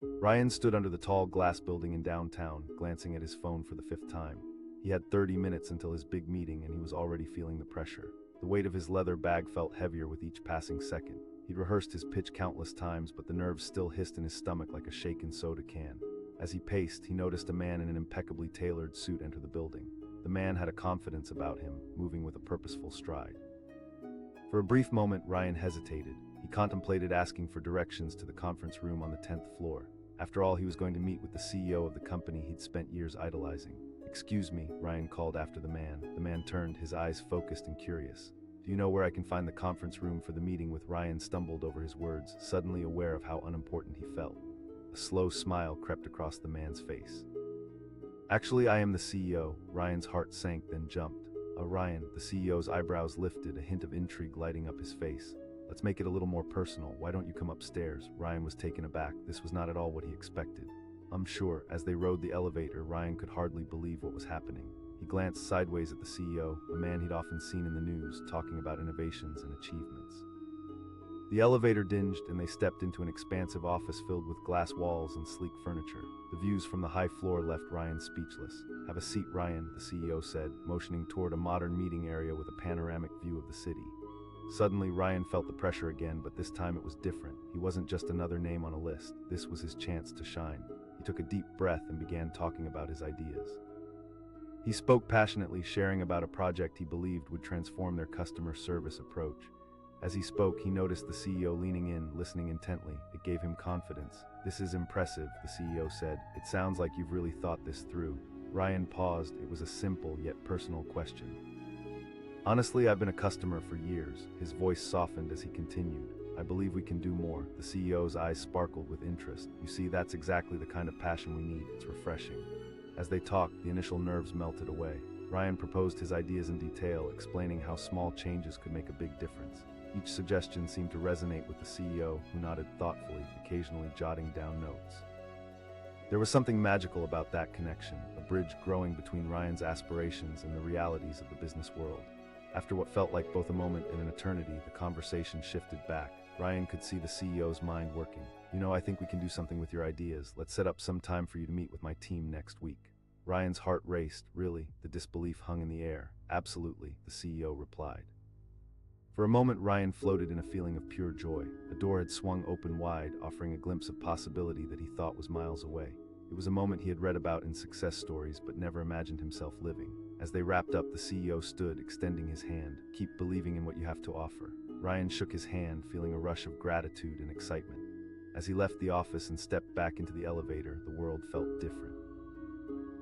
Ryan stood under the tall glass building in downtown, glancing at his phone for the fifth time. He had 30 minutes until his big meeting, and he was already feeling the pressure. The weight of his leather bag felt heavier with each passing second. He'd rehearsed his pitch countless times, but the nerves still hissed in his stomach like a shaken soda can. As he paced, he noticed a man in an impeccably tailored suit enter the building. The man had a confidence about him, moving with a purposeful stride. For a brief moment, Ryan hesitated. He contemplated asking for directions to the conference room on the 10th floor. After all, he was going to meet with the CEO of the company he'd spent years idolizing. "Excuse me," Ryan called after the man. The man turned, his eyes focused and curious. "Do you know where I can find the conference room for the meeting with?" Ryan stumbled over his words, suddenly aware of how unimportant he felt. A slow smile crept across the man's face. "Actually, I am the CEO." Ryan's heart sank, then jumped. Ryan," the CEO's eyebrows lifted, a hint of intrigue lighting up his face. "Let's make it a little more personal. Why don't you come upstairs?" Ryan was taken aback. This was not at all what he expected. "I'm sure." As they rode the elevator, Ryan could hardly believe what was happening. He glanced sideways at the CEO, a man he'd often seen in the news, talking about innovations and achievements. The elevator dinged, and they stepped into an expansive office filled with glass walls and sleek furniture. The views from the high floor left Ryan speechless. "Have a seat, Ryan," the CEO said, motioning toward a modern meeting area with a panoramic view of the city. Suddenly, Ryan felt the pressure again, but this time it was different. He wasn't just another name on a list. This was his chance to shine. He took a deep breath and began talking about his ideas. He spoke passionately, sharing about a project he believed would transform their customer service approach. As he spoke, he noticed the CEO leaning in, listening intently. It gave him confidence. "This is impressive," the CEO said. "It sounds like you've really thought this through." Ryan paused. It was a simple yet personal question. "Honestly, I've been a customer for years." His voice softened as he continued. "I believe we can do more." The CEO's eyes sparkled with interest. "You see, that's exactly the kind of passion we need. It's refreshing." As they talked, the initial nerves melted away. Ryan proposed his ideas in detail, explaining how small changes could make a big difference. Each suggestion seemed to resonate with the CEO, who nodded thoughtfully, occasionally jotting down notes. There was something magical about that connection, a bridge growing between Ryan's aspirations and the realities of the business world. After what felt like both a moment and an eternity, the conversation shifted back. Ryan could see the CEO's mind working. "You know, I think we can do something with your ideas. Let's set up some time for you to meet with my team next week." Ryan's heart raced. "Really?" The disbelief hung in the air. "Absolutely," the CEO replied. For a moment, Ryan floated in a feeling of pure joy. A door had swung open wide, offering a glimpse of possibility that he thought was miles away. It was a moment he had read about in success stories but never imagined himself living. As they wrapped up, the CEO stood, extending his hand. "Keep believing in what you have to offer." Ryan shook his hand, feeling a rush of gratitude and excitement. As he left the office and stepped back into the elevator, the world felt different.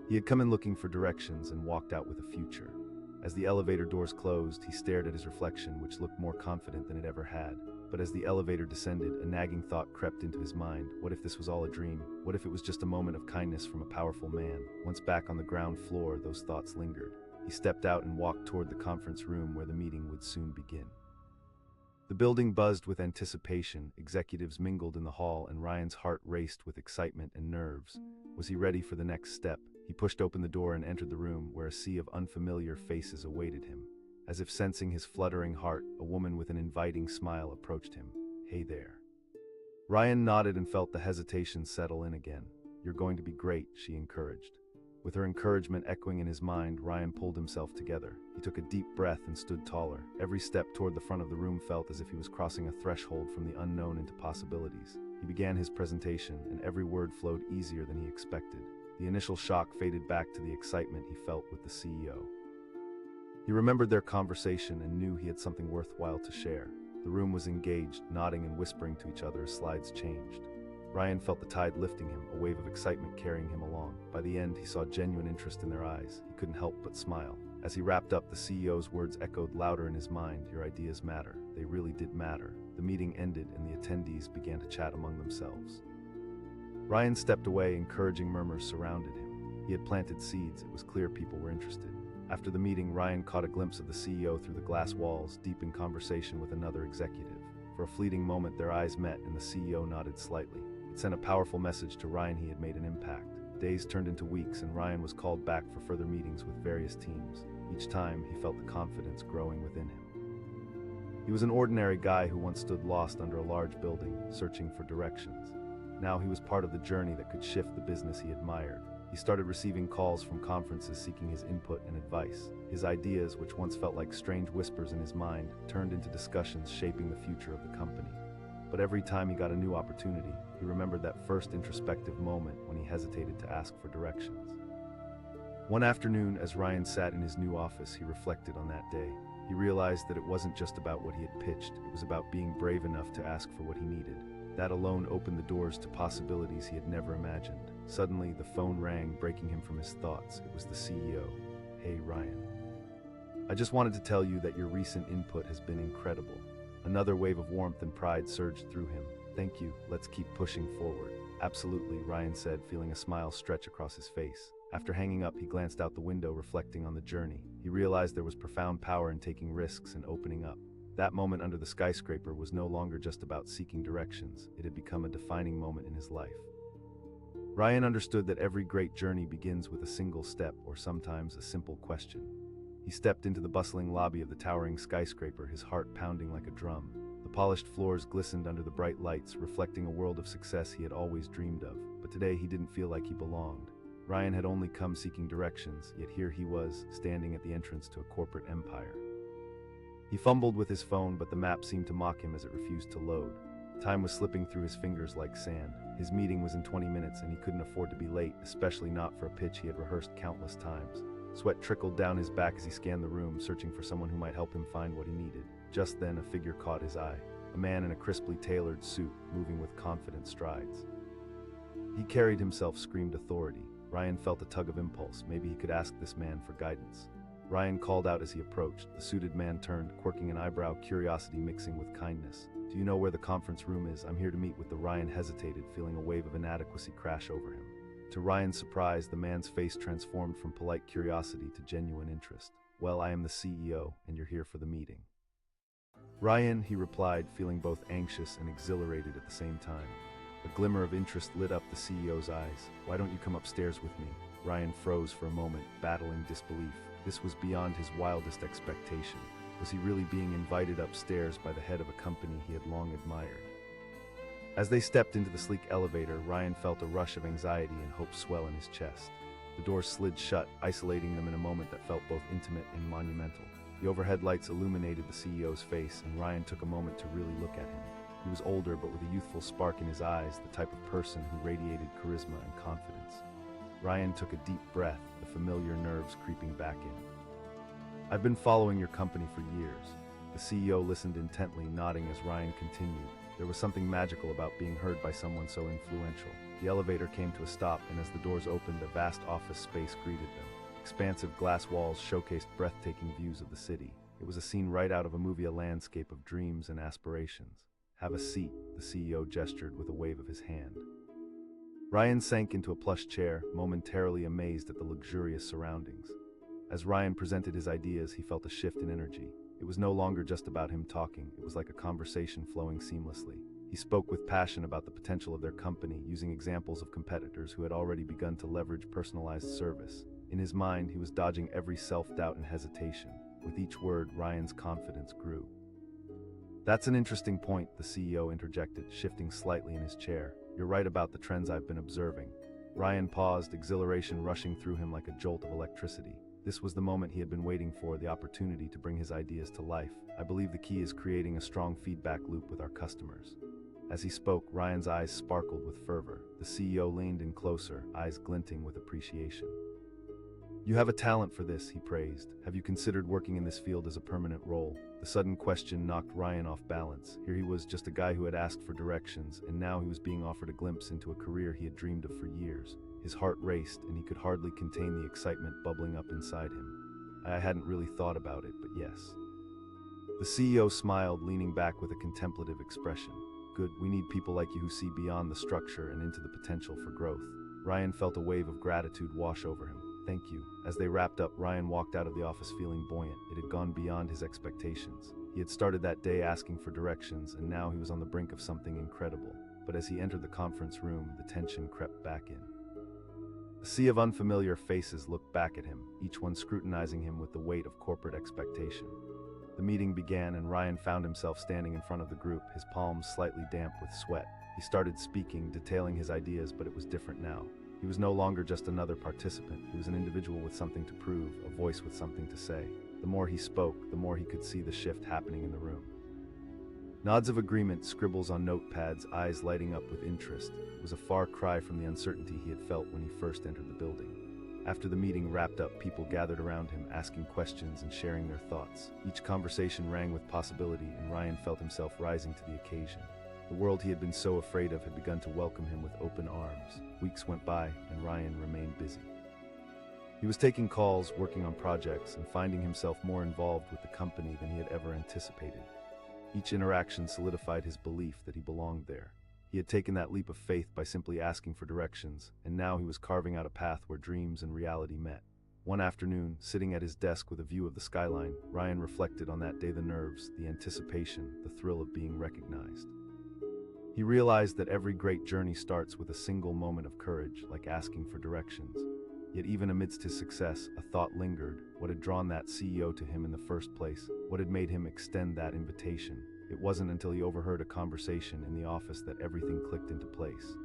He had come in looking for directions and walked out with a future. As the elevator doors closed, he stared at his reflection, which looked more confident than it ever had. But as the elevator descended, a nagging thought crept into his mind. What if this was all a dream? What if it was just a moment of kindness from a powerful man? Once back on the ground floor, those thoughts lingered. He stepped out and walked toward the conference room where the meeting would soon begin. The building buzzed with anticipation, executives mingled in the hall, and Ryan's heart raced with excitement and nerves. Was he ready for the next step? He pushed open the door and entered the room, where a sea of unfamiliar faces awaited him. As if sensing his fluttering heart, a woman with an inviting smile approached him. "Hey there." Ryan nodded and felt the hesitation settle in again. "You're going to be great," she encouraged. With her encouragement echoing in his mind, Ryan pulled himself together. He took a deep breath and stood taller. Every step toward the front of the room felt as if he was crossing a threshold from the unknown into possibilities. He began his presentation, and every word flowed easier than he expected. The initial shock faded back to the excitement he felt with the CEO. He remembered their conversation and knew he had something worthwhile to share. The room was engaged, nodding and whispering to each other as slides changed. Ryan felt the tide lifting him, a wave of excitement carrying him along. By the end, he saw genuine interest in their eyes. He couldn't help but smile. As he wrapped up, the CEO's words echoed louder in his mind. "Your ideas matter." They really did matter. The meeting ended, and the attendees began to chat among themselves. Ryan stepped away, encouraging murmurs surrounded him. He had planted seeds. It was clear people were interested. After the meeting, Ryan caught a glimpse of the CEO through the glass walls, deep in conversation with another executive. For a fleeting moment, their eyes met, and the CEO nodded slightly. It sent a powerful message to Ryan he had made an impact. Days turned into weeks, and Ryan was called back for further meetings with various teams. Each time, he felt the confidence growing within him. He was an ordinary guy who once stood lost under a large building, searching for directions. Now he was part of the journey that could shift the business he admired. He started receiving calls from conferences seeking his input and advice. His ideas, which once felt like strange whispers in his mind, turned into discussions shaping the future of the company. But every time he got a new opportunity, he remembered that first introspective moment when he hesitated to ask for directions. One afternoon, as Ryan sat in his new office, he reflected on that day. He realized that it wasn't just about what he had pitched, it was about being brave enough to ask for what he needed. That alone opened the doors to possibilities he had never imagined. Suddenly, the phone rang, breaking him from his thoughts. It was the CEO. "Hey, Ryan. I just wanted to tell you that your recent input has been incredible." Another wave of warmth and pride surged through him. "Thank you. Let's keep pushing forward." "Absolutely," Ryan said, feeling a smile stretch across his face. After hanging up, he glanced out the window, reflecting on the journey. He realized there was profound power in taking risks and opening up. That moment under the skyscraper was no longer just about seeking directions. It had become a defining moment in his life. Ryan understood that every great journey begins with a single step, or sometimes a simple question. He stepped into the bustling lobby of the towering skyscraper, his heart pounding like a drum. The polished floors glistened under the bright lights, reflecting a world of success he had always dreamed of. But today he didn't feel like he belonged. Ryan had only come seeking directions, yet here he was, standing at the entrance to a corporate empire. He fumbled with his phone, but the map seemed to mock him as it refused to load. Time was slipping through his fingers like sand. His meeting was in 20 minutes, and he couldn't afford to be late, especially not for a pitch he had rehearsed countless times. Sweat trickled down his back as he scanned the room, searching for someone who might help him find what he needed. Just then, a figure caught his eye. A man in a crisply tailored suit, moving with confident strides. He carried himself, screamed authority. Ryan felt a tug of impulse. Maybe he could ask this man for guidance. Ryan called out as he approached. The suited man turned, quirking an eyebrow, curiosity mixing with kindness. "Do you know where the conference room is? I'm here to meet with the..." Ryan hesitated, feeling a wave of inadequacy crash over him. To Ryan's surprise, the man's face transformed from polite curiosity to genuine interest. "Well, I am the CEO, and you're here for the meeting." "Ryan," he replied, feeling both anxious and exhilarated at the same time. A glimmer of interest lit up the CEO's eyes. "Why don't you come upstairs with me?" Ryan froze for a moment, battling disbelief. This was beyond his wildest expectation. Was he really being invited upstairs by the head of a company he had long admired? As they stepped into the sleek elevator, Ryan felt a rush of anxiety and hope swell in his chest. The doors slid shut, isolating them in a moment that felt both intimate and monumental. The overhead lights illuminated the CEO's face, and Ryan took a moment to really look at him. He was older, but with a youthful spark in his eyes, the type of person who radiated charisma and confidence. Ryan took a deep breath, the familiar nerves creeping back in. "I've been following your company for years." The CEO listened intently, nodding as Ryan continued. There was something magical about being heard by someone so influential. The elevator came to a stop, and as the doors opened, a vast office space greeted them. Expansive glass walls showcased breathtaking views of the city. It was a scene right out of a movie, a landscape of dreams and aspirations. "Have a seat," the CEO gestured with a wave of his hand. Ryan sank into a plush chair, momentarily amazed at the luxurious surroundings. As Ryan presented his ideas, he felt a shift in energy. It was no longer just about him talking, it was like a conversation flowing seamlessly. He spoke with passion about the potential of their company, using examples of competitors who had already begun to leverage personalized service. In his mind, he was dodging every self-doubt and hesitation. With each word, Ryan's confidence grew. "That's an interesting point," the CEO interjected, shifting slightly in his chair. "You're right about the trends I've been observing." Ryan paused, exhilaration rushing through him like a jolt of electricity. This was the moment he had been waiting for, the opportunity to bring his ideas to life. "I believe the key is creating a strong feedback loop with our customers." As he spoke, Ryan's eyes sparkled with fervor. The CEO leaned in closer, eyes glinting with appreciation. "You have a talent for this," he praised. "Have you considered working in this field as a permanent role?" The sudden question knocked Ryan off balance. Here he was, just a guy who had asked for directions, and now he was being offered a glimpse into a career he had dreamed of for years. His heart raced, and he could hardly contain the excitement bubbling up inside him. "I hadn't really thought about it, but yes." The CEO smiled, leaning back with a contemplative expression. "Good, we need people like you who see beyond the structure and into the potential for growth." Ryan felt a wave of gratitude wash over him. "Thank you." As they wrapped up, Ryan walked out of the office feeling buoyant. It had gone beyond his expectations. He had started that day asking for directions, and now he was on the brink of something incredible. But as he entered the conference room, the tension crept back in. A sea of unfamiliar faces looked back at him, each one scrutinizing him with the weight of corporate expectation. The meeting began, and Ryan found himself standing in front of the group, his palms slightly damp with sweat. He started speaking, detailing his ideas, but it was different now. He was no longer just another participant. He was an individual with something to prove, a voice with something to say. The more he spoke, the more he could see the shift happening in the room. Nods of agreement, scribbles on notepads, eyes lighting up with interest. It was a far cry from the uncertainty he had felt when he first entered the building. After the meeting wrapped up, people gathered around him, asking questions and sharing their thoughts. Each conversation rang with possibility, and Ryan felt himself rising to the occasion. The world he had been so afraid of had begun to welcome him with open arms. Weeks went by, and Ryan remained busy. He was taking calls, working on projects, and finding himself more involved with the company than he had ever anticipated. Each interaction solidified his belief that he belonged there. He had taken that leap of faith by simply asking for directions, and now he was carving out a path where dreams and reality met. One afternoon, sitting at his desk with a view of the skyline, Ryan reflected on that day: the nerves, the anticipation, the thrill of being recognized. He realized that every great journey starts with a single moment of courage, like asking for directions. Yet even amidst his success, a thought lingered. What had drawn that CEO to him in the first place? What had made him extend that invitation? It wasn't until he overheard a conversation in the office that everything clicked into place.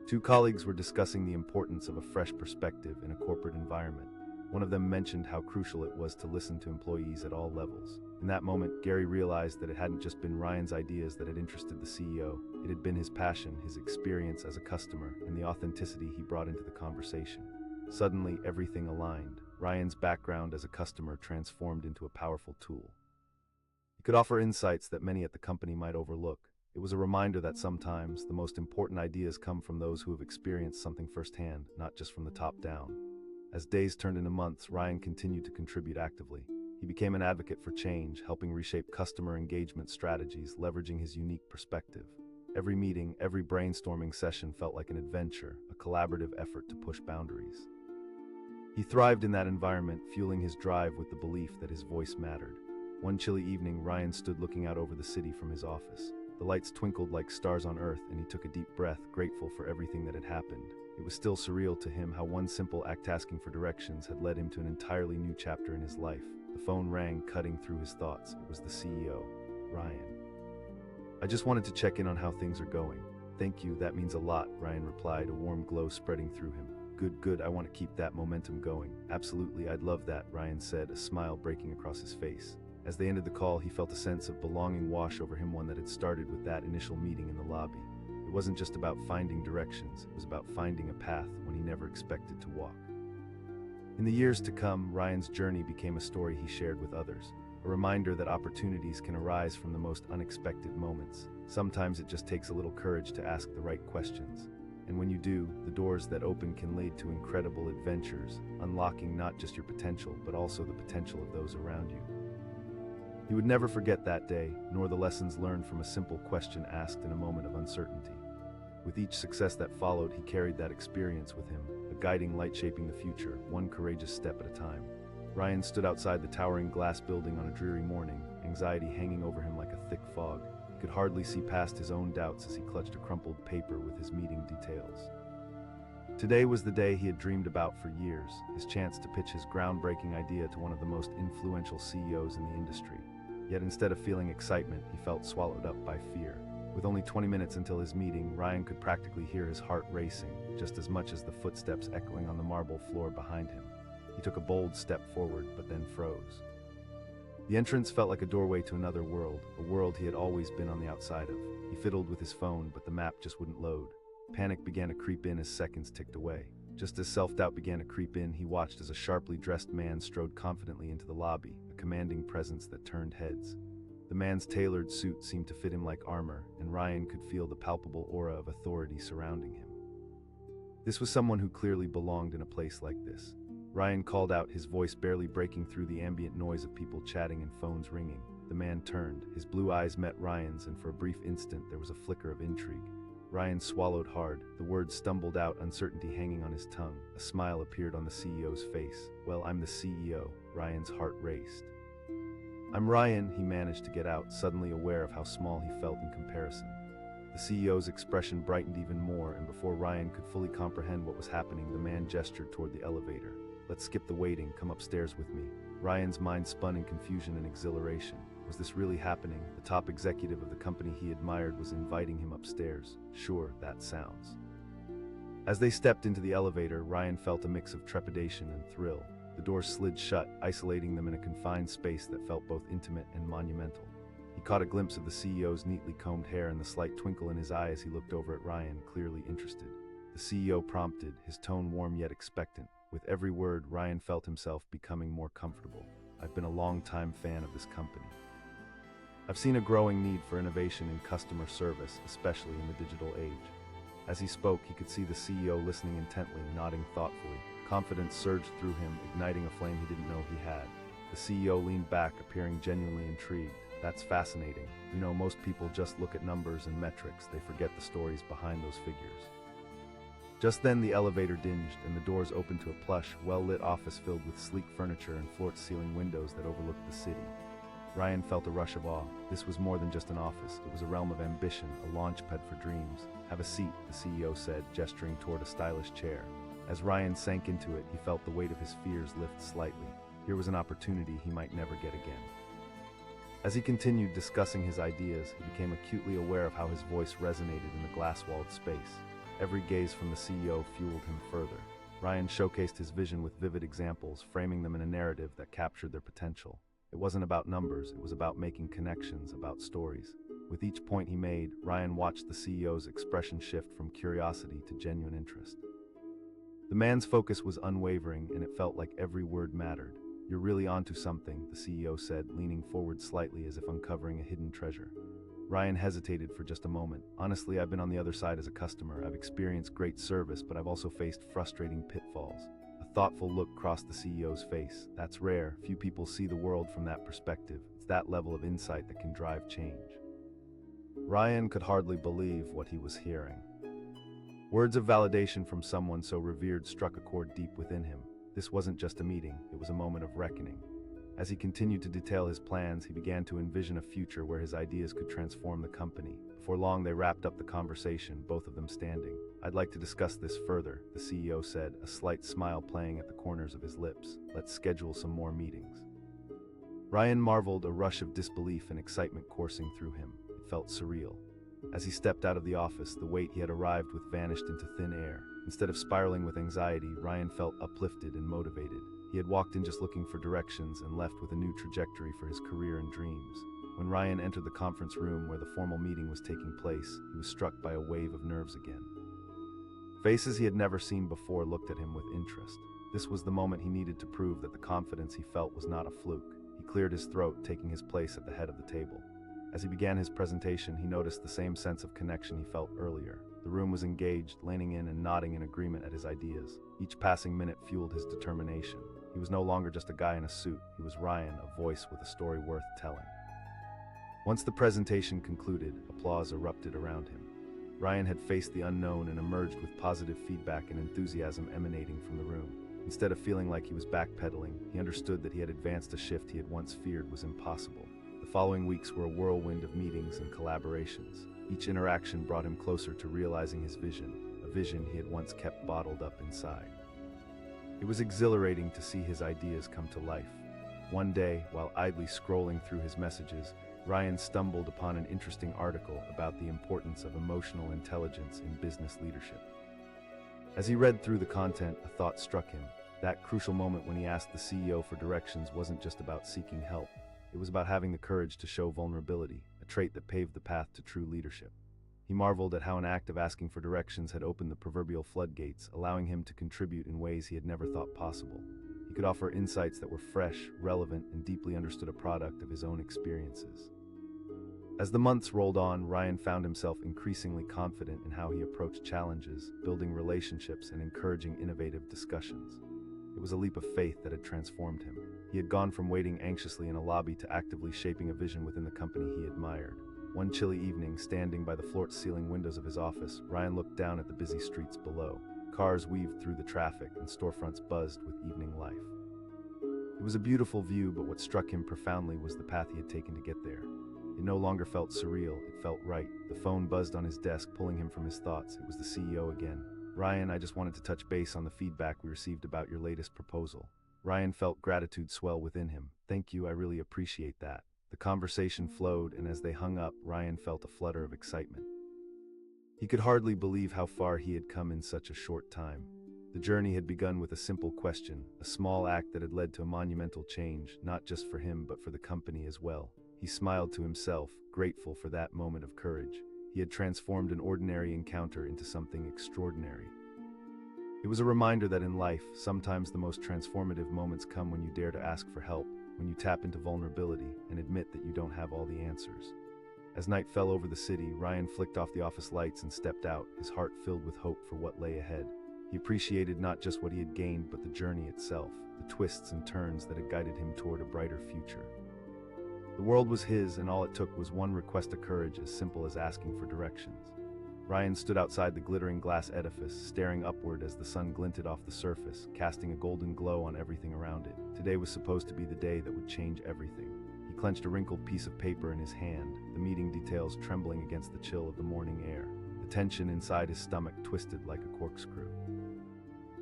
Two colleagues were discussing the importance of a fresh perspective in a corporate environment. One of them mentioned how crucial it was to listen to employees at all levels. In that moment, Gary realized that it hadn't just been Ryan's ideas that had interested the CEO. It had been his passion, his experience as a customer, and the authenticity he brought into the conversation. Suddenly, everything aligned. Ryan's background as a customer transformed into a powerful tool. He could offer insights that many at the company might overlook. It was a reminder that sometimes the most important ideas come from those who have experienced something firsthand, not just from the top down. As days turned into months, Ryan continued to contribute actively. He became an advocate for change, helping reshape customer engagement strategies, leveraging his unique perspective. Every meeting, every brainstorming session felt like an adventure, a collaborative effort to push boundaries. He thrived in that environment, fueling his drive with the belief that his voice mattered. One chilly evening, Ryan stood looking out over the city from his office. The lights twinkled like stars on Earth, and he took a deep breath, grateful for everything that had happened. It was still surreal to him how one simple act, asking for directions, had led him to an entirely new chapter in his life. The phone rang, cutting through his thoughts. It was the CEO, Ryan. "I just wanted to check in on how things are going." "Thank you, that means a lot," Ryan replied, a warm glow spreading through him. Good, I want to keep that momentum going." "Absolutely, I'd love that," Ryan said, a smile breaking across his face. As they ended the call, he felt a sense of belonging wash over him, one that had started with that initial meeting in the lobby. It wasn't just about finding directions, it was about finding a path when he never expected to walk. In the years to come, Ryan's journey became a story he shared with others, a reminder that opportunities can arise from the most unexpected moments. Sometimes it just takes a little courage to ask the right questions. And when you do, the doors that open can lead to incredible adventures, unlocking not just your potential, but also the potential of those around you. He would never forget that day, nor the lessons learned from a simple question asked in a moment of uncertainty. With each success that followed, he carried that experience with him, a guiding light shaping the future, one courageous step at a time. Ryan stood outside the towering glass building on a dreary morning, anxiety hanging over him like a thick fog. He could hardly see past his own doubts as he clutched a crumpled paper with his meeting details. Today was the day he had dreamed about for years, his chance to pitch his groundbreaking idea to one of the most influential CEOs in the industry. Yet instead of feeling excitement, he felt swallowed up by fear. With only 20 minutes until his meeting, Ryan could practically hear his heart racing, just as much as the footsteps echoing on the marble floor behind him. He took a bold step forward, but then froze. The entrance felt like a doorway to another world, a world he had always been on the outside of. He fiddled with his phone, but the map just wouldn't load. Panic began to creep in as seconds ticked away. Just as self-doubt began to creep in, he watched as a sharply dressed man strode confidently into the lobby, a commanding presence that turned heads. The man's tailored suit seemed to fit him like armor, and Ryan could feel the palpable aura of authority surrounding him. This was someone who clearly belonged in a place like this. Ryan called out, his voice barely breaking through the ambient noise of people chatting and phones ringing. The man turned, his blue eyes met Ryan's, and for a brief instant there was a flicker of intrigue. Ryan swallowed hard, the words stumbled out, uncertainty hanging on his tongue. A smile appeared on the CEO's face. "Well, I'm the CEO." Ryan's heart raced. "I'm Ryan," he managed to get out, suddenly aware of how small he felt in comparison. The CEO's expression brightened even more, and before Ryan could fully comprehend what was happening, the man gestured toward the elevator. "Let's skip the waiting, come upstairs with me." Ryan's mind spun in confusion and exhilaration. Was this really happening? The top executive of the company he admired was inviting him upstairs. Sure, that sounds. As they stepped into the elevator, Ryan felt a mix of trepidation and thrill. The doors slid shut, isolating them in a confined space that felt both intimate and monumental. He caught a glimpse of the CEO's neatly combed hair and the slight twinkle in his eye as he looked over at Ryan, clearly interested. The CEO prompted, his tone warm yet expectant. With every word, Ryan felt himself becoming more comfortable. I've been a long-time fan of this company. I've seen a growing need for innovation in customer service, especially in the digital age. As he spoke, he could see the CEO listening intently, nodding thoughtfully. Confidence surged through him, igniting a flame he didn't know he had. The CEO leaned back, appearing genuinely intrigued. That's fascinating. You know, most people just look at numbers and metrics. They forget the stories behind those figures. Just then, the elevator dinged, and the doors opened to a plush, well-lit office filled with sleek furniture and floor-to-ceiling windows that overlooked the city. Ryan felt a rush of awe. This was more than just an office. It was a realm of ambition, a launchpad for dreams. Have a seat, the CEO said, gesturing toward a stylish chair. As Ryan sank into it, he felt the weight of his fears lift slightly. Here was an opportunity he might never get again. As he continued discussing his ideas, he became acutely aware of how his voice resonated in the glass-walled space. Every gaze from the CEO fueled him further. Ryan showcased his vision with vivid examples, framing them in a narrative that captured their potential. It wasn't about numbers, it was about making connections, about stories. With each point he made, Ryan watched the CEO's expression shift from curiosity to genuine interest. The man's focus was unwavering, and it felt like every word mattered. You're really onto something, the CEO said, leaning forward slightly as if uncovering a hidden treasure. Ryan hesitated for just a moment. Honestly, I've been on the other side as a customer. I've experienced great service, but I've also faced frustrating pitfalls. A thoughtful look crossed the CEO's face. That's rare. Few people see the world from that perspective. It's that level of insight that can drive change. Ryan could hardly believe what he was hearing. Words of validation from someone so revered struck a chord deep within him. This wasn't just a meeting, it was a moment of reckoning. As he continued to detail his plans, he began to envision a future where his ideas could transform the company. Before long, they wrapped up the conversation, both of them standing. I'd like to discuss this further, the CEO said, a slight smile playing at the corners of his lips. Let's schedule some more meetings. Ryan marveled, a rush of disbelief and excitement coursing through him. It felt surreal. As he stepped out of the office, the weight he had arrived with vanished into thin air. Instead of spiraling with anxiety, Ryan felt uplifted and motivated. He had walked in just looking for directions and left with a new trajectory for his career and dreams. When Ryan entered the conference room where the formal meeting was taking place, he was struck by a wave of nerves again. Faces he had never seen before looked at him with interest. This was the moment he needed to prove that the confidence he felt was not a fluke. He cleared his throat, taking his place at the head of the table. As he began his presentation, he noticed the same sense of connection he felt earlier. The room was engaged, leaning in and nodding in agreement at his ideas. Each passing minute fueled his determination. He was no longer just a guy in a suit. He was Ryan, a voice with a story worth telling. Once the presentation concluded, applause erupted around him. Ryan had faced the unknown and emerged with positive feedback and enthusiasm emanating from the room. Instead of feeling like he was backpedaling, he understood that he had advanced a shift he had once feared was impossible. The following weeks were a whirlwind of meetings and collaborations. Each interaction brought him closer to realizing his vision, a vision he had once kept bottled up inside. It was exhilarating to see his ideas come to life. One day, while idly scrolling through his messages, Ryan stumbled upon an interesting article about the importance of emotional intelligence in business leadership. As he read through the content, a thought struck him. That crucial moment when he asked the CEO for directions wasn't just about seeking help. It was about having the courage to show vulnerability, a trait that paved the path to true leadership. He marveled at how an act of asking for directions had opened the proverbial floodgates, allowing him to contribute in ways he had never thought possible. He could offer insights that were fresh, relevant, and deeply understood, a product of his own experiences. As the months rolled on, Ryan found himself increasingly confident in how he approached challenges, building relationships, and encouraging innovative discussions. It was a leap of faith that had transformed him. He had gone from waiting anxiously in a lobby to actively shaping a vision within the company he admired. One chilly evening, standing by the floor-to-ceiling windows of his office, Ryan looked down at the busy streets below. Cars weaved through the traffic, and storefronts buzzed with evening life. It was a beautiful view, but what struck him profoundly was the path he had taken to get there. It no longer felt surreal, it felt right. The phone buzzed on his desk, pulling him from his thoughts. It was the CEO again. Ryan, I just wanted to touch base on the feedback we received about your latest proposal. Ryan felt gratitude swell within him. Thank you, I really appreciate that. The conversation flowed, and as they hung up, Ryan felt a flutter of excitement. He could hardly believe how far he had come in such a short time. The journey had begun with a simple question, a small act that had led to a monumental change, not just for him but for the company as well. He smiled to himself, grateful for that moment of courage. He had transformed an ordinary encounter into something extraordinary. It was a reminder that in life, sometimes the most transformative moments come when you dare to ask for help, when you tap into vulnerability and admit that you don't have all the answers. As night fell over the city, Ryan flicked off the office lights and stepped out, his heart filled with hope for what lay ahead. He appreciated not just what he had gained, but the journey itself, the twists and turns that had guided him toward a brighter future. The world was his, and all it took was one request of courage as simple as asking for directions. Ryan stood outside the glittering glass edifice, staring upward as the sun glinted off the surface, casting a golden glow on everything around it. Today was supposed to be the day that would change everything. He clenched a wrinkled piece of paper in his hand, the meeting details trembling against the chill of the morning air. The tension inside his stomach twisted like a corkscrew.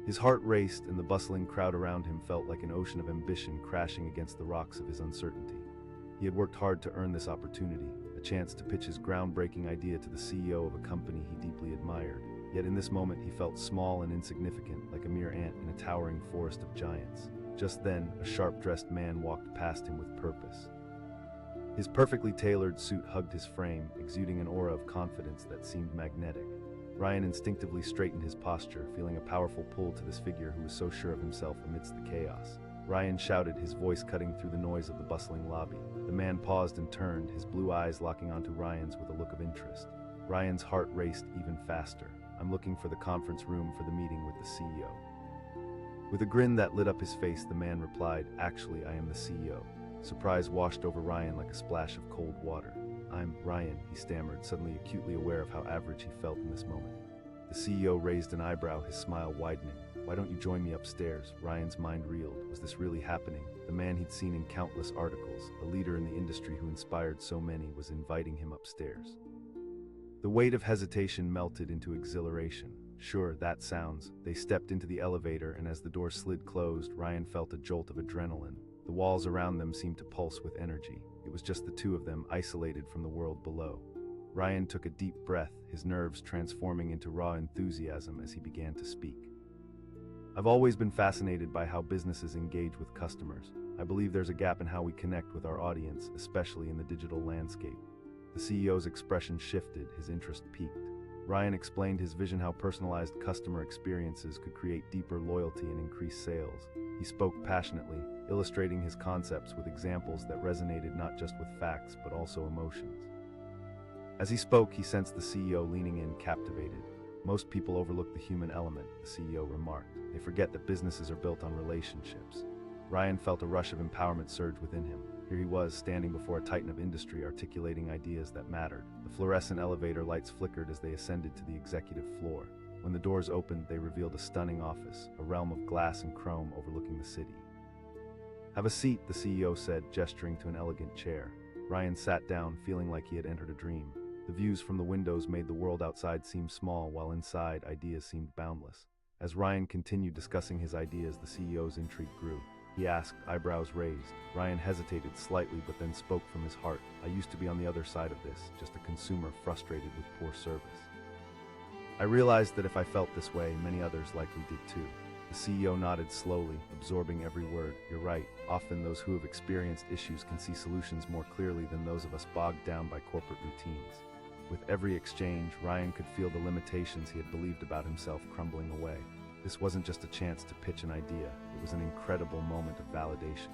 His heart raced, and the bustling crowd around him felt like an ocean of ambition crashing against the rocks of his uncertainty. He had worked hard to earn this opportunity, a chance to pitch his groundbreaking idea to the CEO of a company he deeply admired. Yet in this moment he felt small and insignificant, like a mere ant in a towering forest of giants. Just then, a sharp-dressed man walked past him with purpose. His perfectly tailored suit hugged his frame, exuding an aura of confidence that seemed magnetic. Ryan instinctively straightened his posture, feeling a powerful pull to this figure who was so sure of himself amidst the chaos. Ryan shouted, his voice cutting through the noise of the bustling lobby. The man paused and turned, his blue eyes locking onto Ryan's with a look of interest. Ryan's heart raced even faster. "I'm looking for the conference room for the meeting with the CEO." With a grin that lit up his face, the man replied, "Actually, I am the CEO." Surprise washed over Ryan like a splash of cold water. "I'm Ryan," he stammered, suddenly acutely aware of how average he felt in this moment. The CEO raised an eyebrow, his smile widening. "Why don't you join me upstairs?" Ryan's mind reeled. Was this really happening? The man he'd seen in countless articles, a leader in the industry who inspired so many, was inviting him upstairs. The weight of hesitation melted into exhilaration. Sure, that sounds. They stepped into the elevator, and as the door slid closed, Ryan felt a jolt of adrenaline. The walls around them seemed to pulse with energy. It was just the two of them, isolated from the world below. Ryan took a deep breath, his nerves transforming into raw enthusiasm as he began to speak. "I've always been fascinated by how businesses engage with customers. I believe there's a gap in how we connect with our audience, especially in the digital landscape." The CEO's expression shifted, his interest peaked. Ryan explained his vision, how personalized customer experiences could create deeper loyalty and increase sales. He spoke passionately, illustrating his concepts with examples that resonated not just with facts but also emotions. As he spoke, he sensed the CEO leaning in, captivated. "Most people overlook the human element," the CEO remarked. "They forget that businesses are built on relationships." Ryan felt a rush of empowerment surge within him. Here he was, standing before a titan of industry, articulating ideas that mattered. The fluorescent elevator lights flickered as they ascended to the executive floor. When the doors opened, they revealed a stunning office, a realm of glass and chrome overlooking the city. "Have a seat," the CEO said, gesturing to an elegant chair. Ryan sat down, feeling like he had entered a dream. The views from the windows made the world outside seem small, while inside, ideas seemed boundless. As Ryan continued discussing his ideas, the CEO's intrigue grew. He asked, eyebrows raised. Ryan hesitated slightly, but then spoke from his heart. "I used to be on the other side of this, just a consumer frustrated with poor service. I realized that if I felt this way, many others likely did too." The CEO nodded slowly, absorbing every word. "You're right. Often those who have experienced issues can see solutions more clearly than those of us bogged down by corporate routines." With every exchange, Ryan could feel the limitations he had believed about himself crumbling away. This wasn't just a chance to pitch an idea, it was an incredible moment of validation.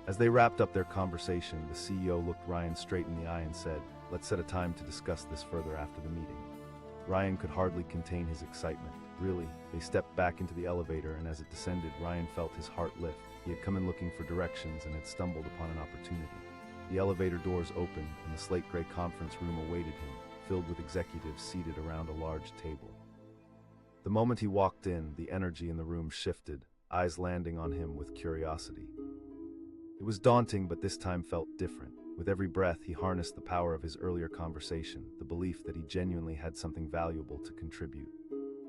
As they wrapped up their conversation, the CEO looked Ryan straight in the eye and said, "Let's set a time to discuss this further after the meeting." Ryan could hardly contain his excitement. Really, they stepped back into the elevator, and as it descended, Ryan felt his heart lift. He had come in looking for directions and had stumbled upon an opportunity. The elevator doors opened, and the slate-gray conference room awaited him, filled with executives seated around a large table. The moment he walked in, the energy in the room shifted, eyes landing on him with curiosity. It was daunting, but this time felt different. With every breath, he harnessed the power of his earlier conversation, the belief that he genuinely had something valuable to contribute.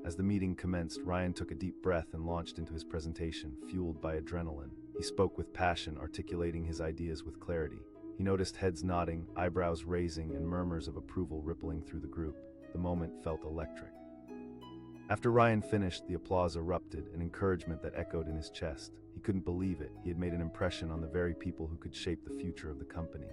As the meeting commenced, Ryan took a deep breath and launched into his presentation, fueled by adrenaline. He spoke with passion, articulating his ideas with clarity. He noticed heads nodding, eyebrows raising, and murmurs of approval rippling through the group. The moment felt electric. After Ryan finished, the applause erupted, an encouragement that echoed in his chest. He couldn't believe it. He had made an impression on the very people who could shape the future of the company.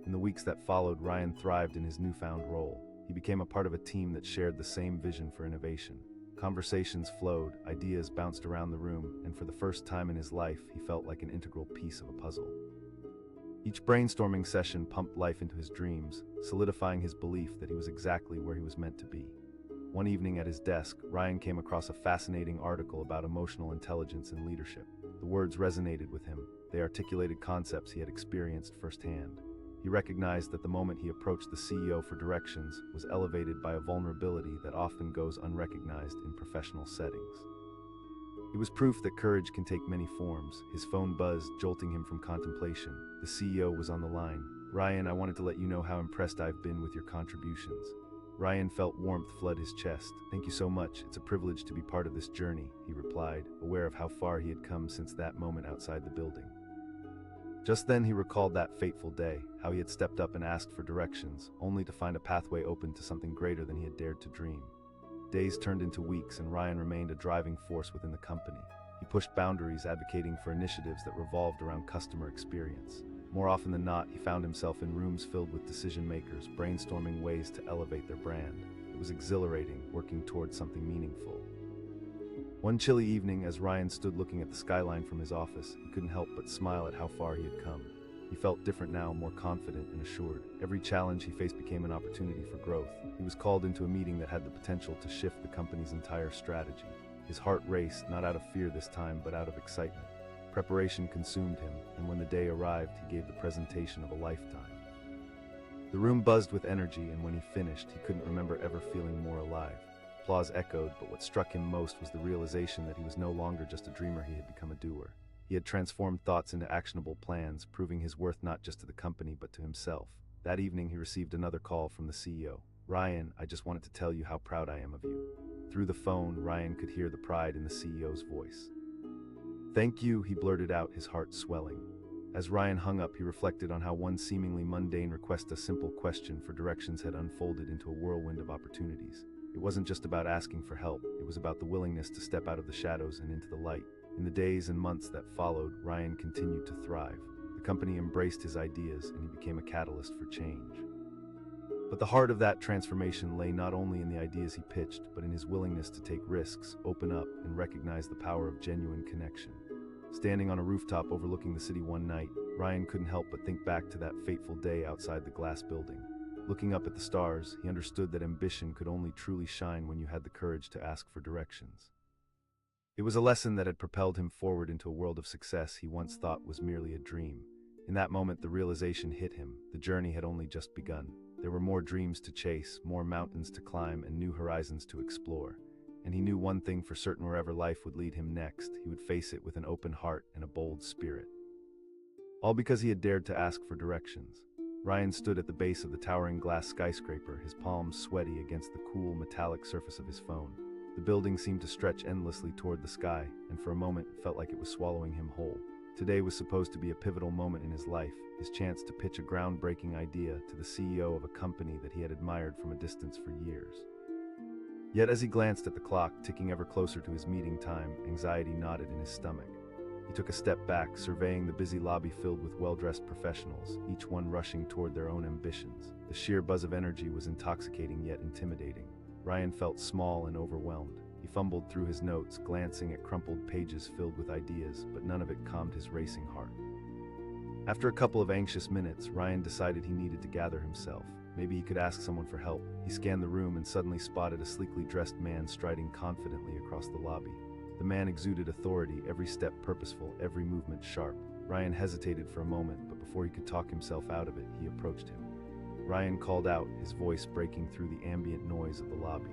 In the weeks that followed, Ryan thrived in his newfound role. He became a part of a team that shared the same vision for innovation. Conversations flowed, ideas bounced around the room, and for the first time in his life, he felt like an integral piece of a puzzle. Each brainstorming session pumped life into his dreams, solidifying his belief that he was exactly where he was meant to be. One evening at his desk, Ryan came across a fascinating article about emotional intelligence and leadership. The words resonated with him. They articulated concepts he had experienced firsthand. He recognized that the moment he approached the CEO for directions was elevated by a vulnerability that often goes unrecognized in professional settings. It was proof that courage can take many forms. His phone buzzed, jolting him from contemplation. The CEO was on the line. "Ryan, I wanted to let you know how impressed I've been with your contributions." Ryan felt warmth flood his chest. "Thank you so much. It's a privilege to be part of this journey," he replied, aware of how far he had come since that moment outside the building. Just then he recalled that fateful day, how he had stepped up and asked for directions, only to find a pathway open to something greater than he had dared to dream. Days turned into weeks, and Ryan remained a driving force within the company. He pushed boundaries, advocating for initiatives that revolved around customer experience. More often than not, he found himself in rooms filled with decision-makers, brainstorming ways to elevate their brand. It was exhilarating, working towards something meaningful. One chilly evening, as Ryan stood looking at the skyline from his office, he couldn't help but smile at how far he had come. He felt different now, more confident and assured. Every challenge he faced became an opportunity for growth. He was called into a meeting that had the potential to shift the company's entire strategy. His heart raced, not out of fear this time, but out of excitement. Preparation consumed him, and when the day arrived, he gave the presentation of a lifetime. The room buzzed with energy, and when he finished, he couldn't remember ever feeling more alive. Applause echoed, but what struck him most was the realization that he was no longer just a dreamer, he had become a doer. He had transformed thoughts into actionable plans, proving his worth not just to the company, but to himself. That evening, he received another call from the CEO. "Ryan, I just wanted to tell you how proud I am of you." Through the phone, Ryan could hear the pride in the CEO's voice. "Thank you," he blurted out, his heart swelling. As Ryan hung up, he reflected on how one seemingly mundane request, a simple question for directions, had unfolded into a whirlwind of opportunities. It wasn't just about asking for help, it was about the willingness to step out of the shadows and into the light. In the days and months that followed, Ryan continued to thrive. The company embraced his ideas, and he became a catalyst for change. But the heart of that transformation lay not only in the ideas he pitched, but in his willingness to take risks, open up, and recognize the power of genuine connection. Standing on a rooftop overlooking the city one night, Ryan couldn't help but think back to that fateful day outside the glass building. Looking up at the stars, he understood that ambition could only truly shine when you had the courage to ask for directions. It was a lesson that had propelled him forward into a world of success he once thought was merely a dream. In that moment, the realization hit him. The journey had only just begun. There were more dreams to chase, more mountains to climb, and new horizons to explore. And he knew one thing for certain: wherever life would lead him next, he would face it with an open heart and a bold spirit. All because he had dared to ask for directions. Ryan stood at the base of the towering glass skyscraper, his palms sweaty against the cool, metallic surface of his phone. The building seemed to stretch endlessly toward the sky, and for a moment it felt like it was swallowing him whole. Today was supposed to be a pivotal moment in his life, his chance to pitch a groundbreaking idea to the CEO of a company that he had admired from a distance for years. Yet as he glanced at the clock, ticking ever closer to his meeting time, anxiety knotted in his stomach. He took a step back, surveying the busy lobby filled with well-dressed professionals, each one rushing toward their own ambitions. The sheer buzz of energy was intoxicating yet intimidating. Ryan felt small and overwhelmed. He fumbled through his notes, glancing at crumpled pages filled with ideas, but none of it calmed his racing heart. After a couple of anxious minutes, Ryan decided he needed to gather himself. Maybe he could ask someone for help. He scanned the room and suddenly spotted a sleekly dressed man striding confidently across the lobby. The man exuded authority, every step purposeful, every movement sharp. Ryan hesitated for a moment, but before he could talk himself out of it, he approached him. Ryan called out, his voice breaking through the ambient noise of the lobby.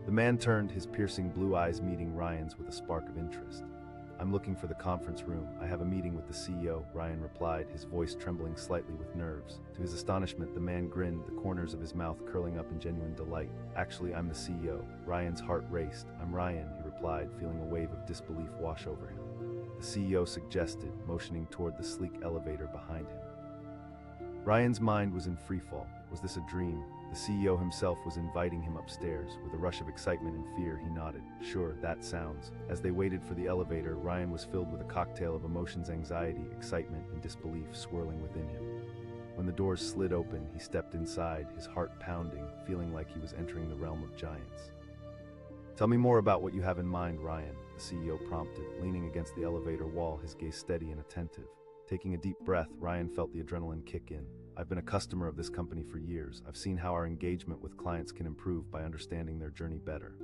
The man turned, his piercing blue eyes meeting Ryan's with a spark of interest. "I'm looking for the conference room. I have a meeting with the CEO," Ryan replied, his voice trembling slightly with nerves. To his astonishment, the man grinned, the corners of his mouth curling up in genuine delight. "Actually, I'm the CEO." Ryan's heart raced. "I'm Ryan," he replied, feeling a wave of disbelief wash over him. The CEO suggested, motioning toward the sleek elevator behind him. Ryan's mind was in freefall. Was this a dream? The CEO himself was inviting him upstairs. With a rush of excitement and fear, he nodded. Sure, that sounds. As they waited for the elevator, Ryan was filled with a cocktail of emotions, anxiety, excitement, and disbelief swirling within him. When the doors slid open, he stepped inside, his heart pounding, feeling like he was entering the realm of giants. Tell me more about what you have in mind, Ryan, the CEO prompted, leaning against the elevator wall, his gaze steady and attentive. Taking a deep breath, Ryan felt the adrenaline kick in. I've been a customer of this company for years. I've seen how our engagement with clients can improve by understanding their journey better.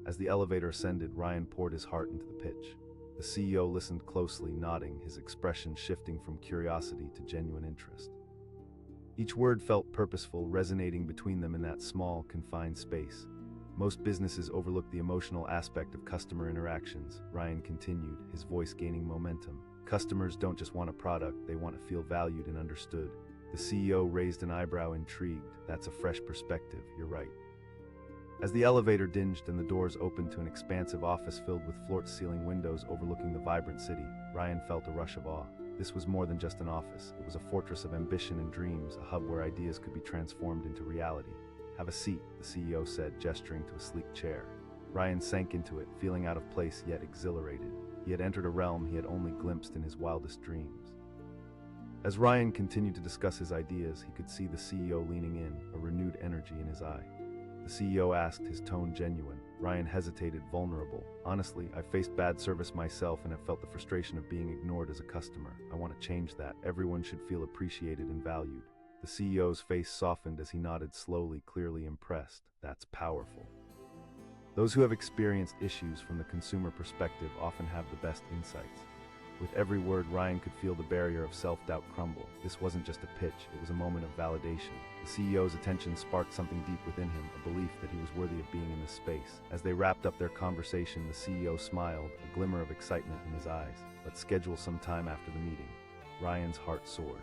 As the elevator ascended, Ryan poured his heart into the pitch. The CEO listened closely, nodding, his expression shifting from curiosity to genuine interest. Each word felt purposeful, resonating between them in that small, confined space. Most businesses overlook the emotional aspect of customer interactions, Ryan continued, his voice gaining momentum. Customers don't just want a product, they want to feel valued and understood. The CEO raised an eyebrow, intrigued. That's a fresh perspective, you're right. As the elevator dinged and the doors opened to an expansive office filled with floor-to-ceiling windows overlooking the vibrant city, Ryan felt a rush of awe. This was more than just an office. It was a fortress of ambition and dreams, a hub where ideas could be transformed into reality. Have a seat, the CEO said, gesturing to a sleek chair. Ryan sank into it, feeling out of place yet exhilarated. He had entered a realm he had only glimpsed in his wildest dreams. As Ryan continued to discuss his ideas, he could see the CEO leaning in, a renewed energy in his eye. The CEO asked, his tone genuine. Ryan hesitated, vulnerable. Honestly, I've faced bad service myself and have felt the frustration of being ignored as a customer. I want to change that. Everyone should feel appreciated and valued. The CEO's face softened as he nodded slowly, clearly impressed. That's powerful. Those who have experienced issues from the consumer perspective often have the best insights. With every word, Ryan could feel the barrier of self-doubt crumble. This wasn't just a pitch, it was a moment of validation. The CEO's attention sparked something deep within him, a belief that he was worthy of being in this space. As they wrapped up their conversation, the CEO smiled, a glimmer of excitement in his eyes. Let's schedule some time after the meeting. Ryan's heart soared.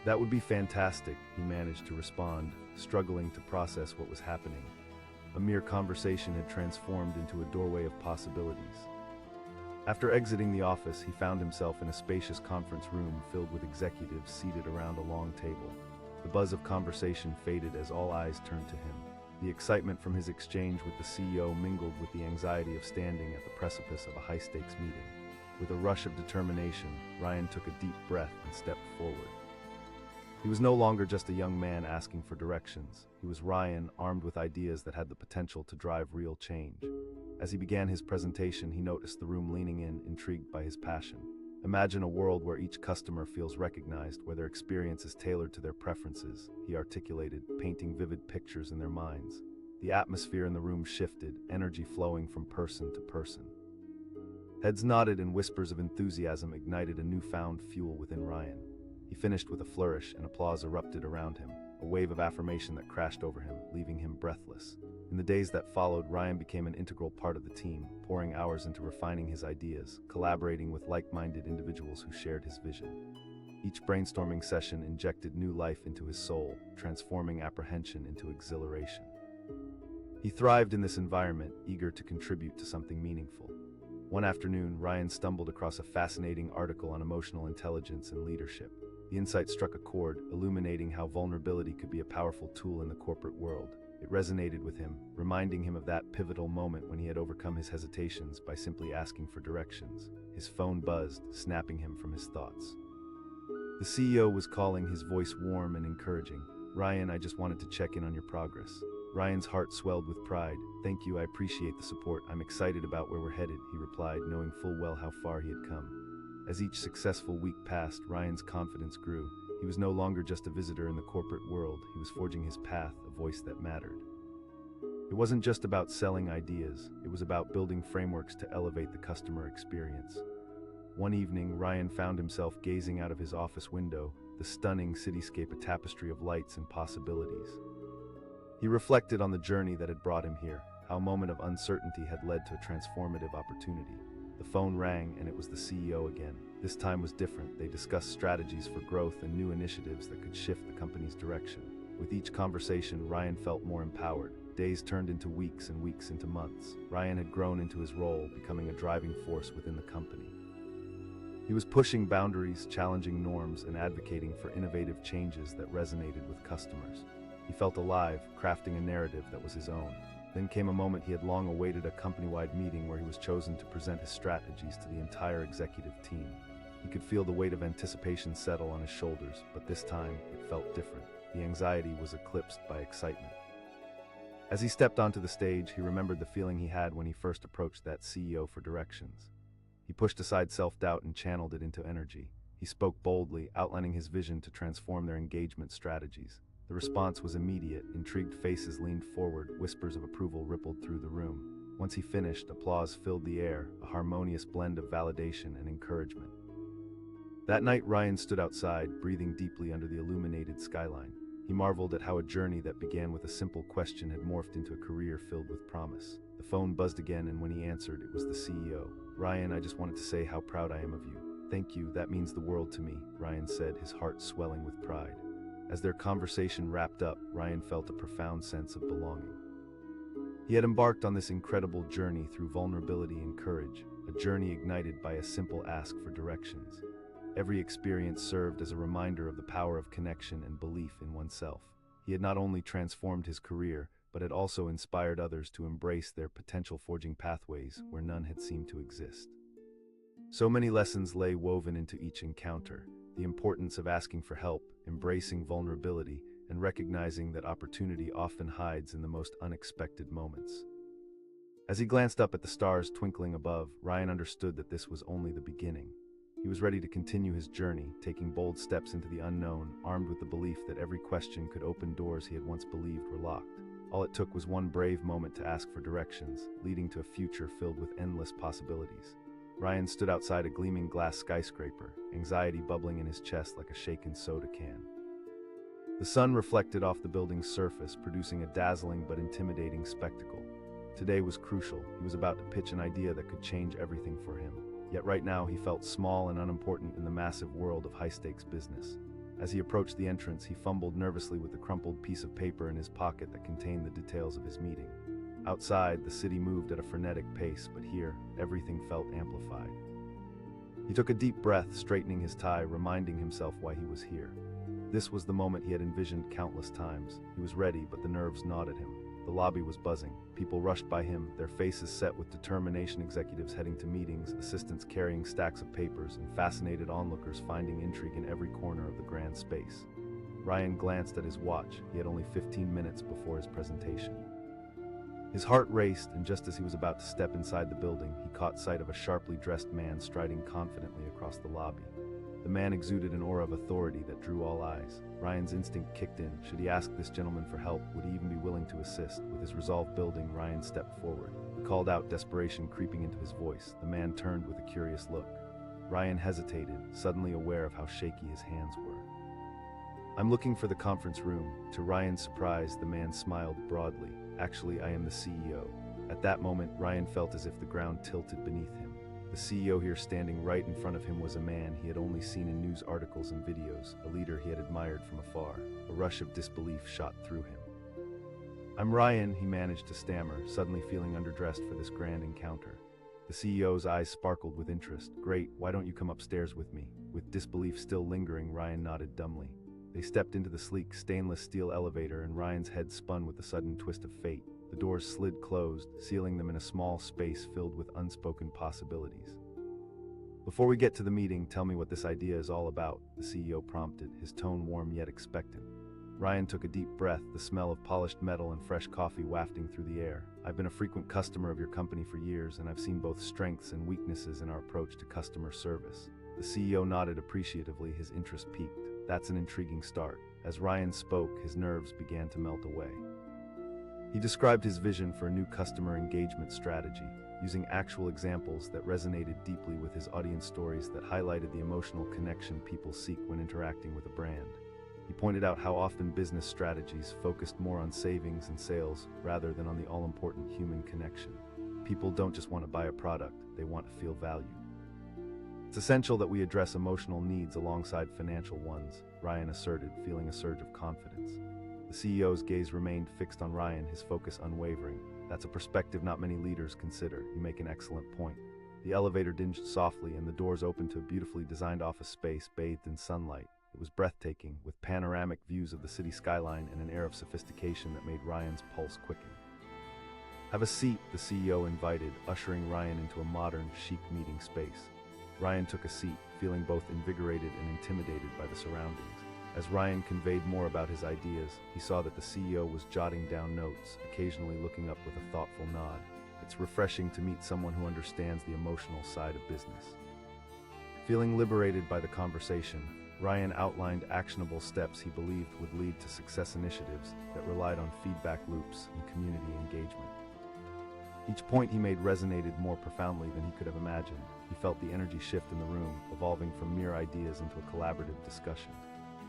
That would be fantastic, he managed to respond, struggling to process what was happening. A mere conversation had transformed into a doorway of possibilities. After exiting the office, he found himself in a spacious conference room filled with executives seated around a long table. The buzz of conversation faded as all eyes turned to him. The excitement from his exchange with the CEO mingled with the anxiety of standing at the precipice of a high-stakes meeting. With a rush of determination, Ryan took a deep breath and stepped forward. He was no longer just a young man asking for directions. He was Ryan, armed with ideas that had the potential to drive real change. As he began his presentation, he noticed the room leaning in, intrigued by his passion. Imagine a world where each customer feels recognized, where their experience is tailored to their preferences, he articulated, painting vivid pictures in their minds. The atmosphere in the room shifted, energy flowing from person to person. Heads nodded and whispers of enthusiasm ignited a newfound fuel within Ryan. He finished with a flourish and applause erupted around him, a wave of affirmation that crashed over him, leaving him breathless. In the days that followed, Ryan became an integral part of the team, pouring hours into refining his ideas, collaborating with like-minded individuals who shared his vision. Each brainstorming session injected new life into his soul, transforming apprehension into exhilaration. He thrived in this environment, eager to contribute to something meaningful. One afternoon, Ryan stumbled across a fascinating article on emotional intelligence and leadership. The insight struck a chord, illuminating how vulnerability could be a powerful tool in the corporate world. It resonated with him, reminding him of that pivotal moment when he had overcome his hesitations by simply asking for directions. His phone buzzed, snapping him from his thoughts. The CEO was calling, his voice warm and encouraging. Ryan, I just wanted to check in on your progress. Ryan's heart swelled with pride. Thank you, I appreciate the support. I'm excited about where we're headed, he replied, knowing full well how far he had come. As each successful week passed, Ryan's confidence grew. He was no longer just a visitor in the corporate world. He was forging his path, a voice that mattered. It wasn't just about selling ideas. It was about building frameworks to elevate the customer experience. One evening, Ryan found himself gazing out of his office window, the stunning cityscape a tapestry of lights and possibilities. He reflected on the journey that had brought him here, how a moment of uncertainty had led to a transformative opportunity. The phone rang, and it was the CEO again. This time was different. They discussed strategies for growth and new initiatives that could shift the company's direction. With each conversation, Ryan felt more empowered. Days turned into weeks and weeks into months. Ryan had grown into his role, becoming a driving force within the company. He was pushing boundaries, challenging norms, and advocating for innovative changes that resonated with customers. He felt alive, crafting a narrative that was his own. Then came a moment he had long awaited, a company-wide meeting where he was chosen to present his strategies to the entire executive team. He could feel the weight of anticipation settle on his shoulders, but this time it felt different. The anxiety was eclipsed by excitement. As he stepped onto the stage, he remembered the feeling he had when he first approached that CEO for directions. He pushed aside self-doubt and channeled it into energy. He spoke boldly, outlining his vision to transform their engagement strategies. The response was immediate. Intrigued faces leaned forward, whispers of approval rippled through the room. Once he finished, applause filled the air, a harmonious blend of validation and encouragement. That night, Ryan stood outside, breathing deeply under the illuminated skyline. He marveled at how a journey that began with a simple question had morphed into a career filled with promise. The phone buzzed again, and when he answered, it was the CEO. "Ryan, I just wanted to say how proud I am of you." "Thank you, that means the world to me," Ryan said, his heart swelling with pride. As their conversation wrapped up, Ryan felt a profound sense of belonging. He had embarked on this incredible journey through vulnerability and courage, a journey ignited by a simple ask for directions. Every experience served as a reminder of the power of connection and belief in oneself. He had not only transformed his career, but had also inspired others to embrace their potential, forging pathways where none had seemed to exist. So many lessons lay woven into each encounter: the importance of asking for help, embracing vulnerability, and recognizing that opportunity often hides in the most unexpected moments. As he glanced up at the stars twinkling above, Ryan understood that this was only the beginning. He was ready to continue his journey, taking bold steps into the unknown, armed with the belief that every question could open doors he had once believed were locked. All it took was one brave moment to ask for directions, leading to a future filled with endless possibilities. Ryan stood outside a gleaming glass skyscraper, anxiety bubbling in his chest like a shaken soda can. The sun reflected off the building's surface, producing a dazzling but intimidating spectacle. Today was crucial. He was about to pitch an idea that could change everything for him. Yet right now he felt small and unimportant in the massive world of high-stakes business. As he approached the entrance, he fumbled nervously with the crumpled piece of paper in his pocket that contained the details of his meeting. Outside, the city moved at a frenetic pace, but here, everything felt amplified. He took a deep breath, straightening his tie, reminding himself why he was here. This was the moment he had envisioned countless times. He was ready, but the nerves gnawed at him. The lobby was buzzing. People rushed by him, their faces set with determination, executives heading to meetings, assistants carrying stacks of papers, and fascinated onlookers finding intrigue in every corner of the grand space. Ryan glanced at his watch. He had only 15 minutes before his presentation. His heart raced, and just as he was about to step inside the building, he caught sight of a sharply dressed man striding confidently across the lobby. The man exuded an aura of authority that drew all eyes. Ryan's instinct kicked in. Should he ask this gentleman for help? Would he even be willing to assist? With his resolve building, Ryan stepped forward. He called out, desperation creeping into his voice. The man turned with a curious look. Ryan hesitated, suddenly aware of how shaky his hands were. "I'm looking for the conference room." To Ryan's surprise, the man smiled broadly. "Actually, I am the CEO." At that moment, Ryan felt as if the ground tilted beneath him. The CEO here, standing right in front of him, was a man he had only seen in news articles and videos, a leader he had admired from afar. A rush of disbelief shot through him. "I'm Ryan," he managed to stammer, suddenly feeling underdressed for this grand encounter. The CEO's eyes sparkled with interest. "Great, why don't you come upstairs with me?" With disbelief still lingering, Ryan nodded dumbly. They stepped into the sleek stainless steel elevator, and Ryan's head spun with the sudden twist of fate. The doors slid closed, sealing them in a small space filled with unspoken possibilities. "Before we get to the meeting, tell me what this idea is all about," the CEO prompted, his tone warm yet expectant. Ryan took a deep breath, the smell of polished metal and fresh coffee wafting through the air. "I've been a frequent customer of your company for years, and I've seen both strengths and weaknesses in our approach to customer service." The CEO nodded appreciatively, his interest peaked. "That's an intriguing start." As Ryan spoke, his nerves began to melt away. He described his vision for a new customer engagement strategy, using actual examples that resonated deeply with his audience, stories that highlighted the emotional connection people seek when interacting with a brand. He pointed out how often business strategies focused more on savings and sales rather than on the all-important human connection. People don't just want to buy a product, they want to feel valued. "It's essential that we address emotional needs alongside financial ones," Ryan asserted, feeling a surge of confidence. The CEO's gaze remained fixed on Ryan, his focus unwavering. "That's a perspective not many leaders consider. You make an excellent point." The elevator dinged softly and the doors opened to a beautifully designed office space bathed in sunlight. It was breathtaking, with panoramic views of the city skyline and an air of sophistication that made Ryan's pulse quicken. "Have a seat," the CEO invited, ushering Ryan into a modern, chic meeting space. Ryan took a seat, feeling both invigorated and intimidated by the surroundings. As Ryan conveyed more about his ideas, he saw that the CEO was jotting down notes, occasionally looking up with a thoughtful nod. It's refreshing to meet someone who understands the emotional side of business. Feeling liberated by the conversation, Ryan outlined actionable steps he believed would lead to success initiatives that relied on feedback loops and community engagement. Each point he made resonated more profoundly than he could have imagined. He felt the energy shift in the room, evolving from mere ideas into a collaborative discussion.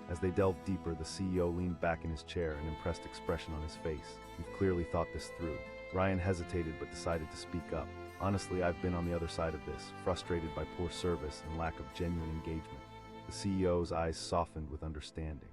As they delved deeper, the CEO leaned back in his chair, an impressed expression on his face. "You've clearly thought this through." Ryan hesitated but decided to speak up. "Honestly, I've been on the other side of this, frustrated by poor service and lack of genuine engagement." The CEO's eyes softened with understanding.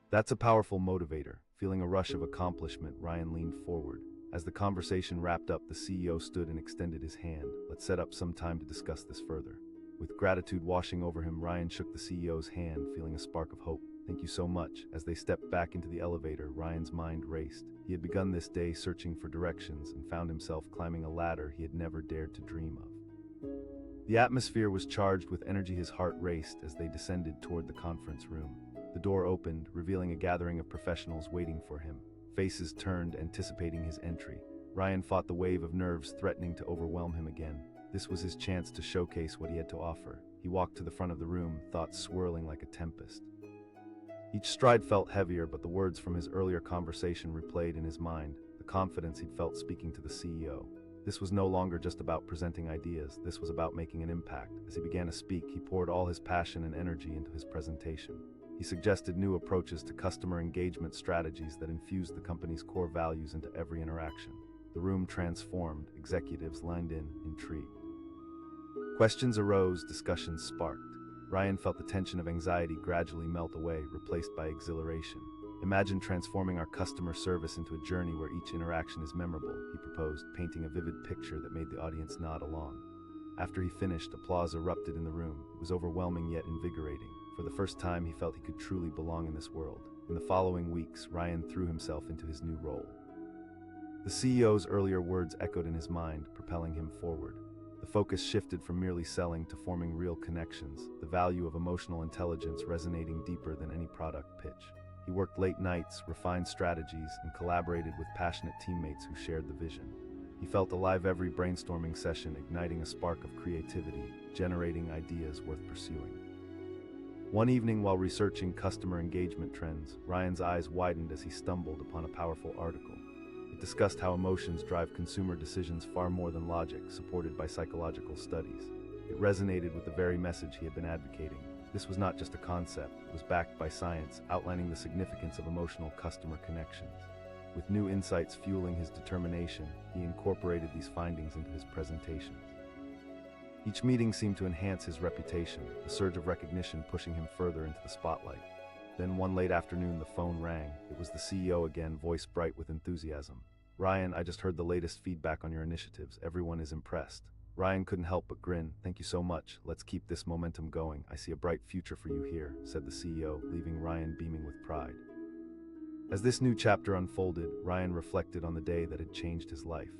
"That's a powerful motivator." Feeling a rush of accomplishment, Ryan leaned forward. As the conversation wrapped up, the CEO stood and extended his hand. "Let's set up some time to discuss this further." With gratitude washing over him, Ryan shook the CEO's hand, feeling a spark of hope. "Thank you so much." As they stepped back into the elevator, Ryan's mind raced. He had begun this day searching for directions and found himself climbing a ladder he had never dared to dream of. The atmosphere was charged with energy. His heart raced as they descended toward the conference room. The door opened, revealing a gathering of professionals waiting for him. Faces turned, anticipating his entry. Ryan fought the wave of nerves threatening to overwhelm him again. This was his chance to showcase what he had to offer. He walked to the front of the room, thoughts swirling like a tempest. Each stride felt heavier, but the words from his earlier conversation replayed in his mind, the confidence he'd felt speaking to the CEO. This was no longer just about presenting ideas, this was about making an impact. As he began to speak, he poured all his passion and energy into his presentation. He suggested new approaches to customer engagement strategies that infused the company's core values into every interaction. The room transformed, executives lined in, intrigued. Questions arose, discussions sparked. Ryan felt the tension of anxiety gradually melt away, replaced by exhilaration. "Imagine transforming our customer service into a journey where each interaction is memorable," he proposed, painting a vivid picture that made the audience nod along. After he finished, applause erupted in the room. It was overwhelming yet invigorating. For the first time, he felt he could truly belong in this world. In the following weeks, Ryan threw himself into his new role. The CEO's earlier words echoed in his mind, propelling him forward. The focus shifted from merely selling to forming real connections, the value of emotional intelligence resonating deeper than any product pitch. He worked late nights, refined strategies, and collaborated with passionate teammates who shared the vision. He felt alive every brainstorming session, igniting a spark of creativity, generating ideas worth pursuing. One evening, while researching customer engagement trends, Ryan's eyes widened as he stumbled upon a powerful article. It discussed how emotions drive consumer decisions far more than logic, supported by psychological studies. It resonated with the very message he had been advocating. This was not just a concept, it was backed by science, outlining the significance of emotional customer connections. With new insights fueling his determination, he incorporated these findings into his presentations. Each meeting seemed to enhance his reputation, a surge of recognition pushing him further into the spotlight. Then one late afternoon, the phone rang. It was the CEO again, voice bright with enthusiasm. "Ryan, I just heard the latest feedback on your initiatives. Everyone is impressed." Ryan couldn't help but grin. "Thank you so much. Let's keep this momentum going. I see a bright future for you here," said the CEO, leaving Ryan beaming with pride. As this new chapter unfolded, Ryan reflected on the day that had changed his life.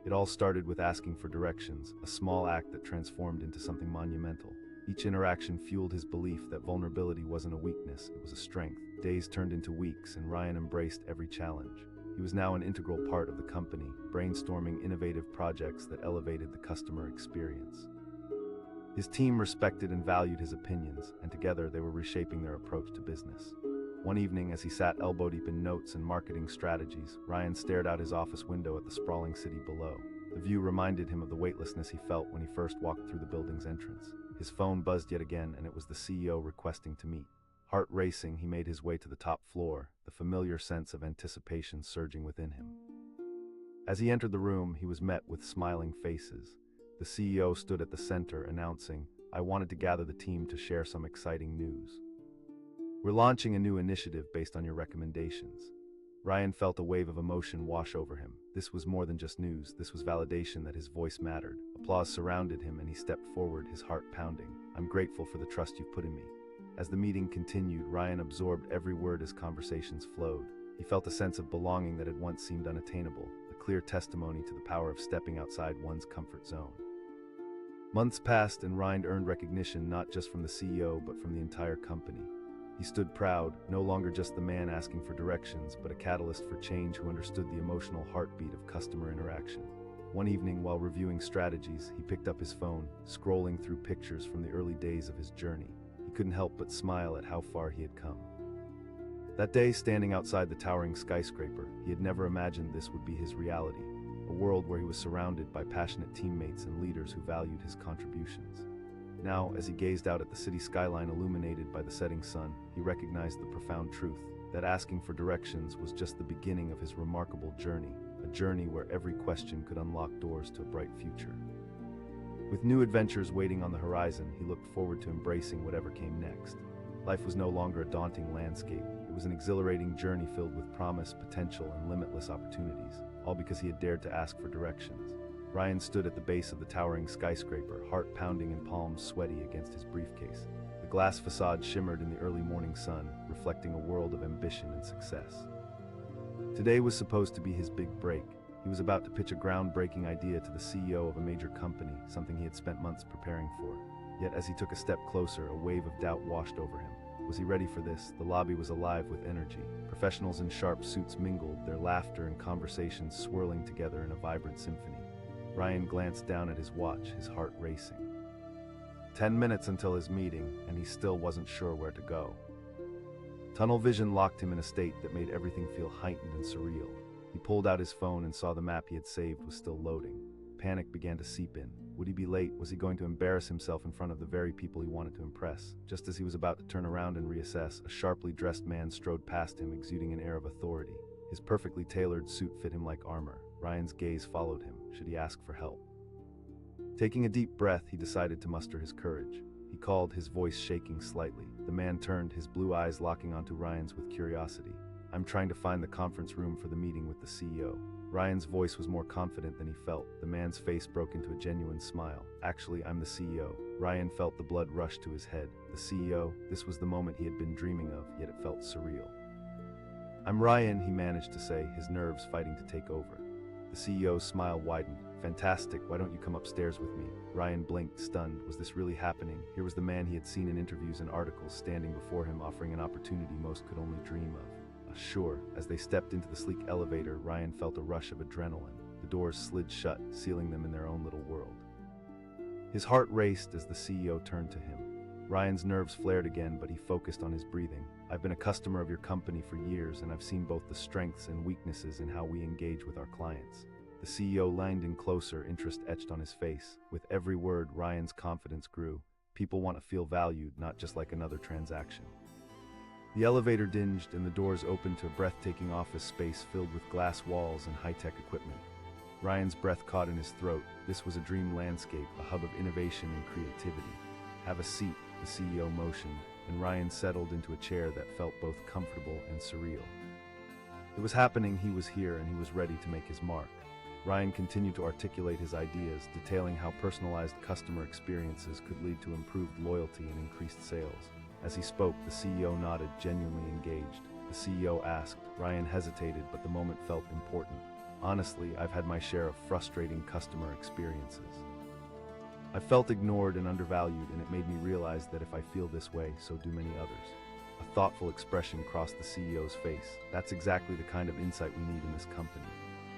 It all started with asking for directions, a small act that transformed into something monumental. Each interaction fueled his belief that vulnerability wasn't a weakness, it was a strength. Days turned into weeks, and Ryan embraced every challenge. He was now an integral part of the company, brainstorming innovative projects that elevated the customer experience. His team respected and valued his opinions, and together they were reshaping their approach to business. One evening, as he sat elbow-deep in notes and marketing strategies, Ryan stared out his office window at the sprawling city below. The view reminded him of the weightlessness he felt when he first walked through the building's entrance. His phone buzzed yet again, and it was the CEO requesting to meet. Heart racing, he made his way to the top floor, the familiar sense of anticipation surging within him. As he entered the room, he was met with smiling faces. The CEO stood at the center, announcing, "I wanted to gather the team to share some exciting news. We're launching a new initiative based on your recommendations." Ryan felt a wave of emotion wash over him. This was more than just news, this was validation that his voice mattered. Applause surrounded him and he stepped forward, his heart pounding. "I'm grateful for the trust you've put in me." As the meeting continued, Ryan absorbed every word as conversations flowed. He felt a sense of belonging that had once seemed unattainable, a clear testimony to the power of stepping outside one's comfort zone. Months passed and Ryan earned recognition not just from the CEO but from the entire company. He stood proud, no longer just the man asking for directions, but a catalyst for change who understood the emotional heartbeat of customer interaction. One evening, while reviewing strategies, he picked up his phone, scrolling through pictures from the early days of his journey. He couldn't help but smile at how far he had come. That day, standing outside the towering skyscraper, he had never imagined this would be his reality, a world where he was surrounded by passionate teammates and leaders who valued his contributions. Now, as he gazed out at the city skyline illuminated by the setting sun, he recognized the profound truth that asking for directions was just the beginning of his remarkable journey, a journey where every question could unlock doors to a bright future. With new adventures waiting on the horizon, he looked forward to embracing whatever came next. Life was no longer a daunting landscape. It was an exhilarating journey filled with promise, potential, and limitless opportunities, all because he had dared to ask for directions. Ryan stood at the base of the towering skyscraper, heart pounding and palms sweaty against his briefcase. The glass facade shimmered in the early morning sun, reflecting a world of ambition and success. Today was supposed to be his big break. He was about to pitch a groundbreaking idea to the CEO of a major company, something he had spent months preparing for. Yet as he took a step closer, a wave of doubt washed over him. Was he ready for this? The lobby was alive with energy. Professionals in sharp suits mingled, their laughter and conversations swirling together in a vibrant symphony. Ryan glanced down at his watch, his heart racing. 10 minutes until his meeting, and he still wasn't sure where to go. Tunnel vision locked him in a state that made everything feel heightened and surreal. He pulled out his phone and saw the map he had saved was still loading. Panic began to seep in. Would he be late? Was he going to embarrass himself in front of the very people he wanted to impress? Just as he was about to turn around and reassess, a sharply dressed man strode past him, exuding an air of authority. His perfectly tailored suit fit him like armor. Ryan's gaze followed him. Should he ask for help? Taking a deep breath, he decided to muster his courage. He called, his voice shaking slightly. The man turned, his blue eyes locking onto Ryan's with curiosity. "I'm trying to find the conference room for the meeting with the CEO." Ryan's voice was more confident than he felt. The man's face broke into a genuine smile. "Actually, I'm the CEO." Ryan felt the blood rush to his head. The CEO? This was the moment he had been dreaming of, yet it felt surreal. "I'm Ryan," he managed to say, his nerves fighting to take over. The CEO's smile widened. "Fantastic, why don't you come upstairs with me?" Ryan blinked, stunned. Was this really happening? Here was the man he had seen in interviews and articles standing before him, offering an opportunity most could only dream of. Sure. As they stepped into the sleek elevator, Ryan felt a rush of adrenaline. The doors slid shut, sealing them in their own little world. His heart raced as the CEO turned to him. Ryan's nerves flared again, but he focused on his breathing. "I've been a customer of your company for years, and I've seen both the strengths and weaknesses in how we engage with our clients." The CEO leaned in closer, interest etched on his face. With every word, Ryan's confidence grew. People want to feel valued, not just like another transaction. The elevator dinged and the doors opened to a breathtaking office space filled with glass walls and high-tech equipment. Ryan's breath caught in his throat. This was a dream landscape, a hub of innovation and creativity. "Have a seat," the CEO motioned, and Ryan settled into a chair that felt both comfortable and surreal. It was happening, he was here, and he was ready to make his mark. Ryan continued to articulate his ideas, detailing how personalized customer experiences could lead to improved loyalty and increased sales. As he spoke, the CEO nodded, genuinely engaged. The CEO asked. Ryan hesitated, but the moment felt important. "Honestly, I've had my share of frustrating customer experiences. I felt ignored and undervalued, and it made me realize that if I feel this way, so do many others." A thoughtful expression crossed the CEO's face. That's exactly the kind of insight we need in this company.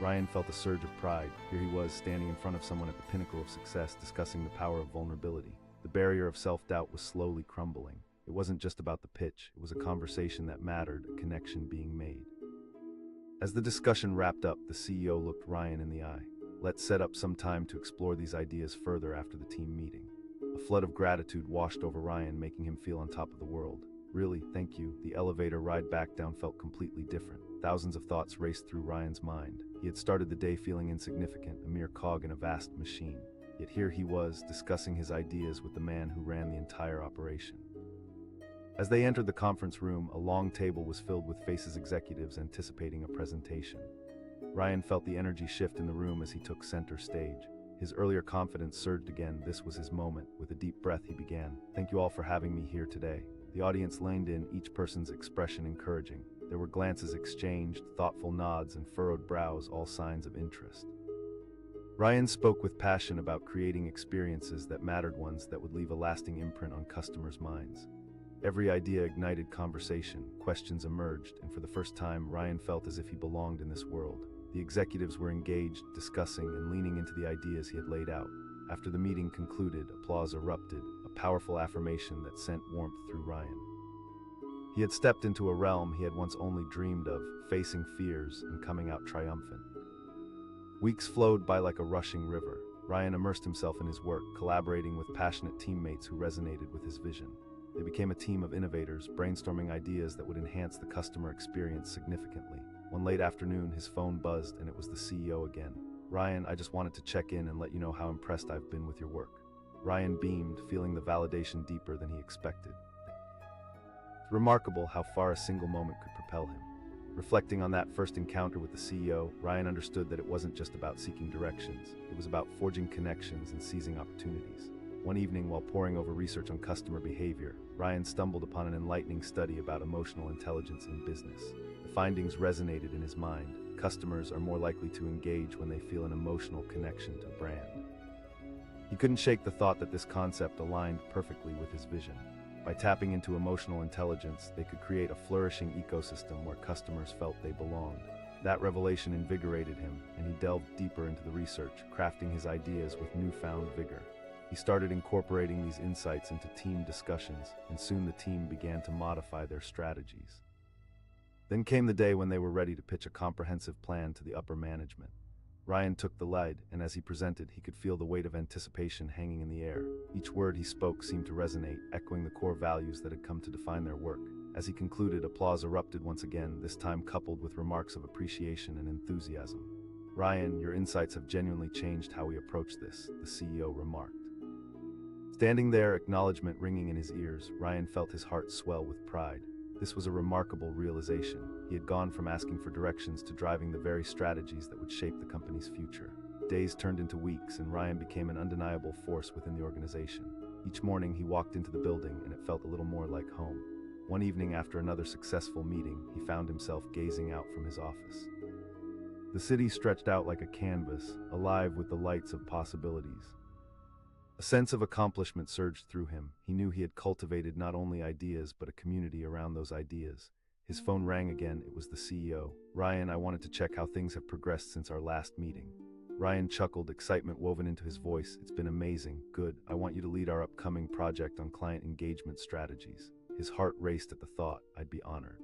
Ryan felt a surge of pride. Here he was, standing in front of someone at the pinnacle of success, discussing the power of vulnerability. The barrier of self-doubt was slowly crumbling. It wasn't just about the pitch, it was a conversation that mattered, a connection being made. As the discussion wrapped up, the CEO looked Ryan in the eye. "Let's set up some time to explore these ideas further after the team meeting." A flood of gratitude washed over Ryan, making him feel on top of the world. "Really, thank you." The elevator ride back down felt completely different. Thousands of thoughts raced through Ryan's mind. He had started the day feeling insignificant, a mere cog in a vast machine. Yet here he was, discussing his ideas with the man who ran the entire operation. As they entered the conference room, a long table was filled with faces executives anticipating a presentation. Ryan felt the energy shift in the room as he took center stage. His earlier confidence surged again. This was his moment. With a deep breath, he began. "Thank you all for having me here today." The audience leaned in, each person's expression encouraging. There were glances exchanged, thoughtful nods, and furrowed brows, all signs of interest. Ryan spoke with passion about creating experiences that mattered, ones that would leave a lasting imprint on customers' minds. Every idea ignited conversation, questions emerged, and for the first time, Ryan felt as if he belonged in this world. The executives were engaged, discussing and leaning into the ideas he had laid out. After the meeting concluded, applause erupted, a powerful affirmation that sent warmth through Ryan. He had stepped into a realm he had once only dreamed of, facing fears and coming out triumphant. Weeks flowed by like a rushing river. Ryan immersed himself in his work, collaborating with passionate teammates who resonated with his vision. They became a team of innovators, brainstorming ideas that would enhance the customer experience significantly. One late afternoon, his phone buzzed, and it was the CEO again. "Ryan, I just wanted to check in and let you know how impressed I've been with your work." Ryan beamed, feeling the validation deeper than he expected. It's remarkable how far a single moment could propel him. Reflecting on that first encounter with the CEO, Ryan understood that it wasn't just about seeking directions. It was about forging connections and seizing opportunities. One evening, while poring over research on customer behavior, Ryan stumbled upon an enlightening study about emotional intelligence in business. The findings resonated in his mind. Customers are more likely to engage when they feel an emotional connection to the brand. He couldn't shake the thought that this concept aligned perfectly with his vision. By tapping into emotional intelligence, they could create a flourishing ecosystem where customers felt they belonged. That revelation invigorated him, and he delved deeper into the research, crafting his ideas with newfound vigor. He started incorporating these insights into team discussions, and soon the team began to modify their strategies. Then came the day when they were ready to pitch a comprehensive plan to the upper management. Ryan took the lead, and as he presented, he could feel the weight of anticipation hanging in the air. Each word he spoke seemed to resonate, echoing the core values that had come to define their work. As he concluded, applause erupted once again, this time coupled with remarks of appreciation and enthusiasm. "Ryan, your insights have genuinely changed how we approach this," the CEO remarked. Standing there, acknowledgement ringing in his ears, Ryan felt his heart swell with pride. This was a remarkable realization. He had gone from asking for directions to driving the very strategies that would shape the company's future. Days turned into weeks, and Ryan became an undeniable force within the organization. Each morning, he walked into the building, and it felt a little more like home. One evening, after another successful meeting, he found himself gazing out from his office. The city stretched out like a canvas, alive with the lights of possibilities. A sense of accomplishment surged through him. He knew he had cultivated not only ideas, but a community around those ideas. His phone rang again. It was the CEO. "Ryan, I wanted to check how things have progressed since our last meeting." Ryan chuckled, excitement woven into his voice. "It's been amazing. Good. I want you to lead our upcoming project on client engagement strategies." His heart raced at the thought. "I'd be honored."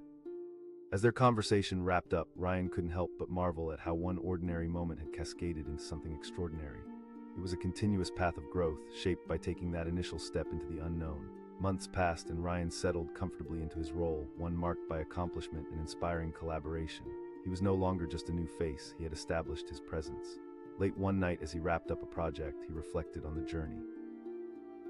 As their conversation wrapped up, Ryan couldn't help but marvel at how one ordinary moment had cascaded into something extraordinary. It was a continuous path of growth, shaped by taking that initial step into the unknown. Months passed, and Ryan settled comfortably into his role, one marked by accomplishment and inspiring collaboration. He was no longer just a new face, he had established his presence. Late one night, as he wrapped up a project, he reflected on the journey.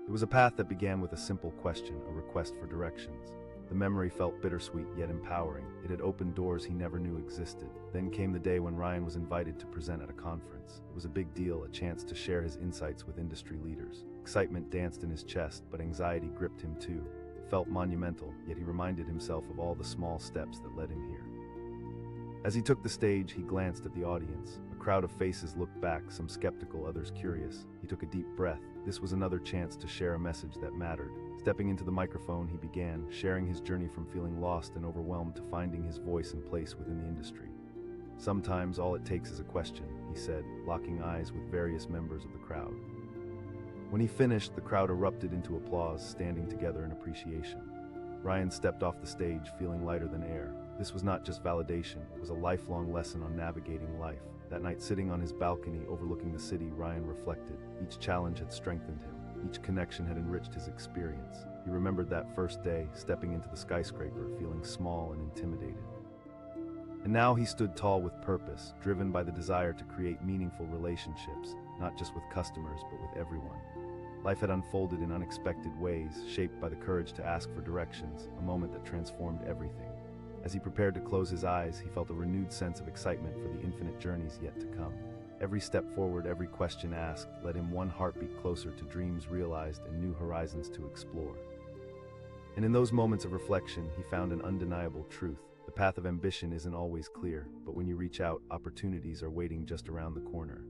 It was a path that began with a simple question, a request for directions. The memory felt bittersweet yet empowering. It had opened doors he never knew existed. Then came the day when Ryan was invited to present at a conference. It was a big deal, a chance to share his insights with industry leaders. Excitement danced in his chest, but anxiety gripped him too. It felt monumental, yet he reminded himself of all the small steps that led him here. As he took the stage, he glanced at the audience. A crowd of faces looked back, some skeptical, others curious. He took a deep breath. This was another chance to share a message that mattered. Stepping into the microphone, he began, sharing his journey from feeling lost and overwhelmed to finding his voice and place within the industry. "Sometimes all it takes is a question," he said, locking eyes with various members of the crowd. When he finished, the crowd erupted into applause, standing together in appreciation. Ryan stepped off the stage, feeling lighter than air. This was not just validation, it was a lifelong lesson on navigating life. That night, sitting on his balcony overlooking the city, Ryan reflected. Each challenge had strengthened him. Each connection had enriched his experience. He remembered that first day, stepping into the skyscraper, feeling small and intimidated. And now he stood tall with purpose, driven by the desire to create meaningful relationships, not just with customers, but with everyone. Life had unfolded in unexpected ways, shaped by the courage to ask for directions, a moment that transformed everything. As he prepared to close his eyes, he felt a renewed sense of excitement for the infinite journeys yet to come. Every step forward, every question asked, led him one heartbeat closer to dreams realized and new horizons to explore. And in those moments of reflection, he found an undeniable truth. The path of ambition isn't always clear, but when you reach out, opportunities are waiting just around the corner.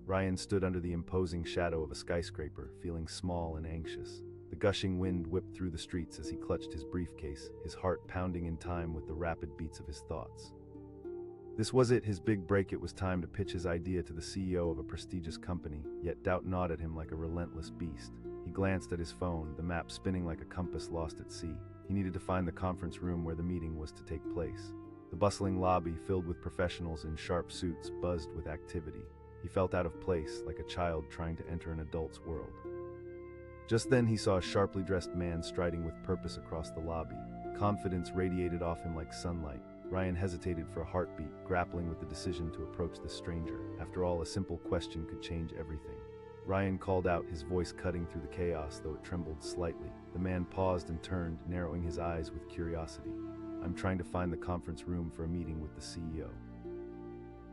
Ryan stood under the imposing shadow of a skyscraper, feeling small and anxious. The gushing wind whipped through the streets as he clutched his briefcase, his heart pounding in time with the rapid beats of his thoughts. This was it, his big break. It was time to pitch his idea to the CEO of a prestigious company, yet doubt gnawed at him like a relentless beast. He glanced at his phone, the map spinning like a compass lost at sea. He needed to find the conference room where the meeting was to take place. The bustling lobby, filled with professionals in sharp suits, buzzed with activity. He felt out of place, like a child trying to enter an adult's world. Just then he saw a sharply dressed man striding with purpose across the lobby. Confidence radiated off him like sunlight. Ryan hesitated for a heartbeat, grappling with the decision to approach this stranger. After all, a simple question could change everything. Ryan called out, his voice cutting through the chaos, though it trembled slightly. The man paused and turned, narrowing his eyes with curiosity. "I'm trying to find the conference room for a meeting with the CEO."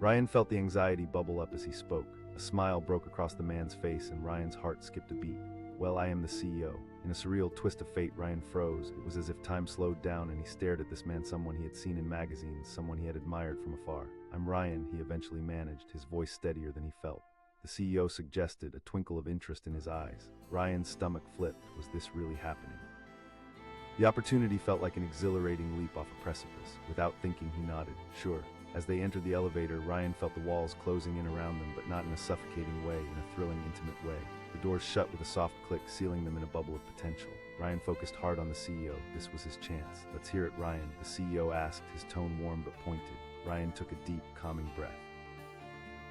Ryan felt the anxiety bubble up as he spoke. A smile broke across the man's face and Ryan's heart skipped a beat. "Well, I am the CEO." In a surreal twist of fate, Ryan froze. It was as if time slowed down and he stared at this man, someone he had seen in magazines, someone he had admired from afar. "I'm Ryan," he eventually managed, his voice steadier than he felt. The CEO suggested, a twinkle of interest in his eyes. Ryan's stomach flipped. Was this really happening? The opportunity felt like an exhilarating leap off a precipice. Without thinking, he nodded. "Sure." As they entered the elevator, Ryan felt the walls closing in around them, but not in a suffocating way, in a thrilling, intimate way. The doors shut with a soft click, sealing them in a bubble of potential. Ryan focused hard on the CEO. This was his chance. "Let's hear it, Ryan," the CEO asked, his tone warm but pointed. Ryan took a deep, calming breath.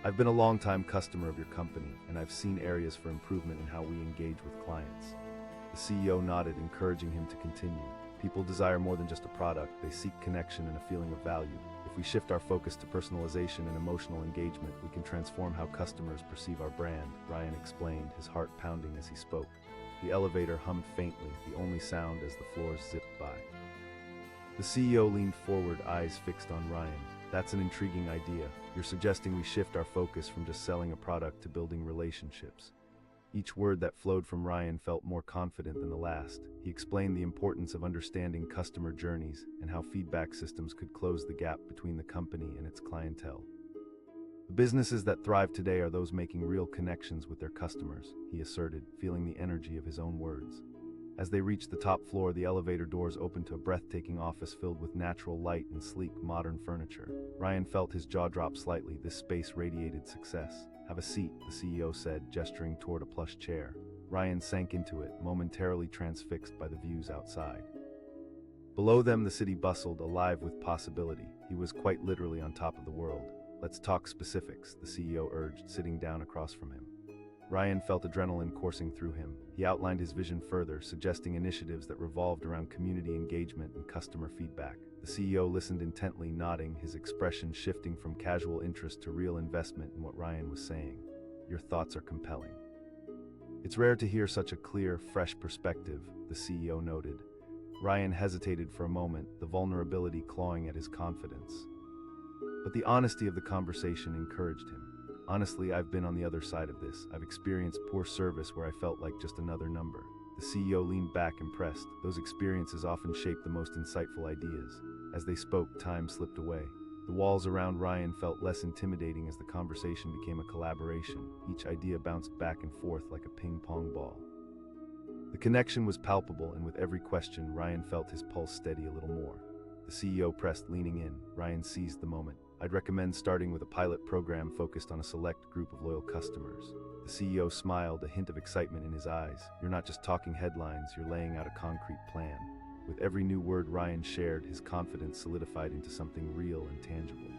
"I've been a long-time customer of your company, and I've seen areas for improvement in how we engage with clients." The CEO nodded, encouraging him to continue. "People desire more than just a product. They seek connection and a feeling of value. If we shift our focus to personalization and emotional engagement, we can transform how customers perceive our brand," Ryan explained, his heart pounding as he spoke. The elevator hummed faintly, the only sound as the floors zipped by. The CEO leaned forward, eyes fixed on Ryan. "That's an intriguing idea. You're suggesting we shift our focus from just selling a product to building relationships." Each word that flowed from Ryan felt more confident than the last. He explained the importance of understanding customer journeys and how feedback systems could close the gap between the company and its clientele. "The businesses that thrive today are those making real connections with their customers," he asserted, feeling the energy of his own words. As they reached the top floor, the elevator doors opened to a breathtaking office filled with natural light and sleek, modern furniture. Ryan felt his jaw drop slightly. This space radiated success. "Have a seat," the CEO said, gesturing toward a plush chair. Ryan sank into it, momentarily transfixed by the views outside. Below them, the city bustled, alive with possibility. He was quite literally on top of the world. "Let's talk specifics," the CEO urged, sitting down across from him. Ryan felt adrenaline coursing through him. He outlined his vision further, suggesting initiatives that revolved around community engagement and customer feedback. The CEO listened intently, nodding, his expression shifting from casual interest to real investment in what Ryan was saying. "Your thoughts are compelling." "It's rare to hear such a clear, fresh perspective," the CEO noted. Ryan hesitated for a moment, the vulnerability clawing at his confidence. But the honesty of the conversation encouraged him. "Honestly, I've been on the other side of this. I've experienced poor service where I felt like just another number." The CEO leaned back, impressed. Those experiences often shape the most insightful ideas. As they spoke, time slipped away. The walls around Ryan felt less intimidating as the conversation became a collaboration. Each idea bounced back and forth like a ping-pong ball. The connection was palpable, and with every question, Ryan felt his pulse steady a little more. The CEO pressed, leaning in. Ryan seized the moment. "I'd recommend starting with a pilot program focused on a select group of loyal customers." The CEO smiled, a hint of excitement in his eyes. "You're not just talking headlines, you're laying out a concrete plan." With every new word Ryan shared, his confidence solidified into something real and tangible.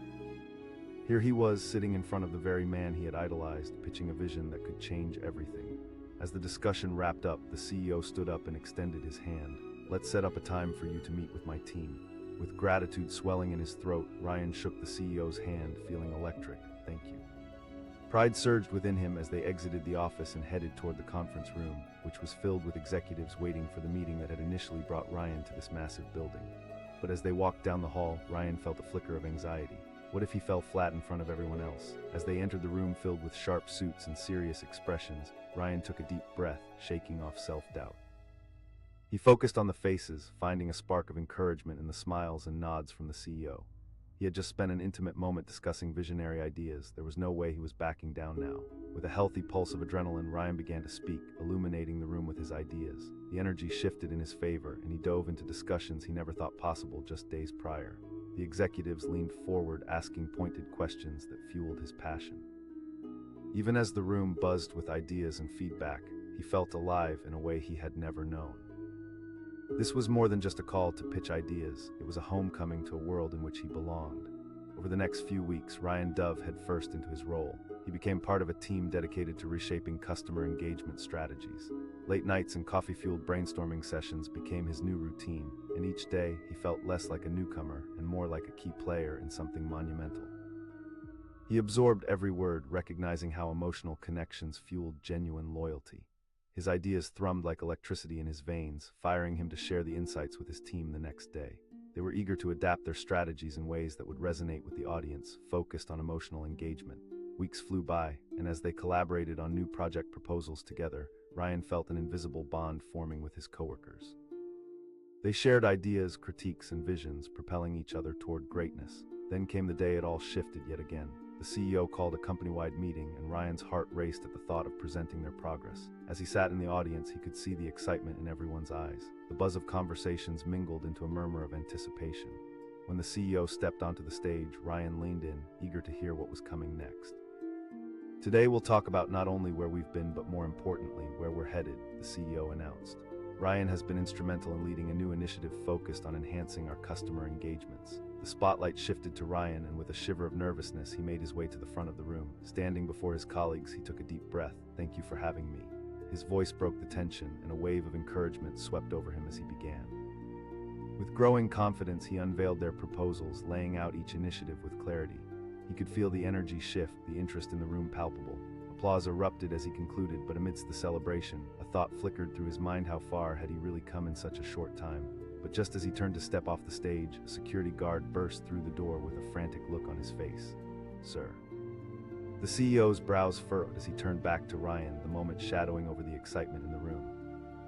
Here he was, sitting in front of the very man he had idolized, pitching a vision that could change everything. As the discussion wrapped up, the CEO stood up and extended his hand. "Let's set up a time for you to meet with my team." With gratitude swelling in his throat, Ryan shook the CEO's hand, feeling electric. "Thank you." Pride surged within him as they exited the office and headed toward the conference room, which was filled with executives waiting for the meeting that had initially brought Ryan to this massive building. But as they walked down the hall, Ryan felt a flicker of anxiety. What if he fell flat in front of everyone else? As they entered the room filled with sharp suits and serious expressions, Ryan took a deep breath, shaking off self-doubt. He focused on the faces, finding a spark of encouragement in the smiles and nods from the CEO. He had just spent an intimate moment discussing visionary ideas. There was no way he was backing down now. With a healthy pulse of adrenaline, Ryan began to speak, illuminating the room with his ideas. The energy shifted in his favor, and he dove into discussions he never thought possible just days prior. The executives leaned forward, asking pointed questions that fueled his passion. Even as the room buzzed with ideas and feedback, he felt alive in a way he had never known. This was more than just a call to pitch ideas. It was a homecoming to a world in which he belonged. Over the next few weeks, Ryan dove headfirst into his role. He became part of a team dedicated to reshaping customer engagement strategies. Late nights and coffee-fueled brainstorming sessions became his new routine, and each day he felt less like a newcomer and more like a key player in something monumental. He absorbed every word, recognizing how emotional connections fueled genuine loyalty. His ideas thrummed like electricity in his veins, firing him to share the insights with his team the next day. They were eager to adapt their strategies in ways that would resonate with the audience, focused on emotional engagement. Weeks flew by, and as they collaborated on new project proposals together, Ryan felt an invisible bond forming with his coworkers. They shared ideas, critiques, and visions, propelling each other toward greatness. Then came the day it all shifted yet again. The CEO called a company-wide meeting, and Ryan's heart raced at the thought of presenting their progress. As he sat in the audience, he could see the excitement in everyone's eyes. The buzz of conversations mingled into a murmur of anticipation. When the CEO stepped onto the stage, Ryan leaned in, eager to hear what was coming next. Today we'll talk about not only where we've been, but more importantly, where we're headed, the CEO announced. Ryan has been instrumental in leading a new initiative focused on enhancing our customer engagements. The spotlight shifted to Ryan, and with a shiver of nervousness, he made his way to the front of the room. Standing before his colleagues, he took a deep breath. "Thank you for having me." His voice broke the tension, and a wave of encouragement swept over him as he began. With growing confidence, he unveiled their proposals, laying out each initiative with clarity. He could feel the energy shift, the interest in the room palpable. Applause erupted as he concluded, but amidst the celebration, a thought flickered through his mind: how far had he really come in such a short time? But just as he turned to step off the stage, a security guard burst through the door with a frantic look on his face. "Sir." The CEO's brows furrowed as he turned back to Ryan, the moment shadowing over the excitement in the room.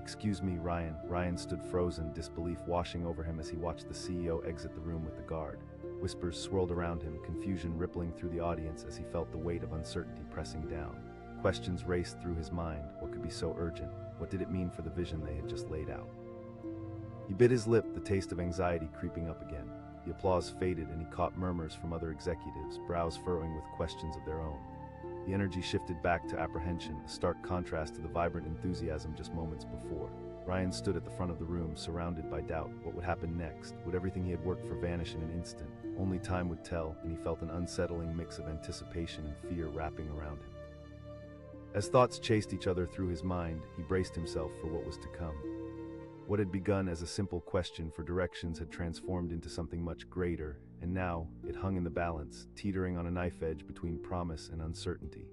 "Excuse me, Ryan." Ryan stood frozen, disbelief washing over him as he watched the CEO exit the room with the guard. Whispers swirled around him, confusion rippling through the audience as he felt the weight of uncertainty pressing down. Questions raced through his mind. What could be so urgent? What did it mean for the vision they had just laid out? He bit his lip, the taste of anxiety creeping up again. The applause faded, and he caught murmurs from other executives, brows furrowing with questions of their own. The energy shifted back to apprehension, a stark contrast to the vibrant enthusiasm just moments before. Ryan stood at the front of the room, surrounded by doubt. What would happen next? Would everything he had worked for vanish in an instant? Only time would tell, and he felt an unsettling mix of anticipation and fear wrapping around him. As thoughts chased each other through his mind, he braced himself for what was to come. What had begun as a simple question for directions had transformed into something much greater, and now it hung in the balance, teetering on a knife edge between promise and uncertainty.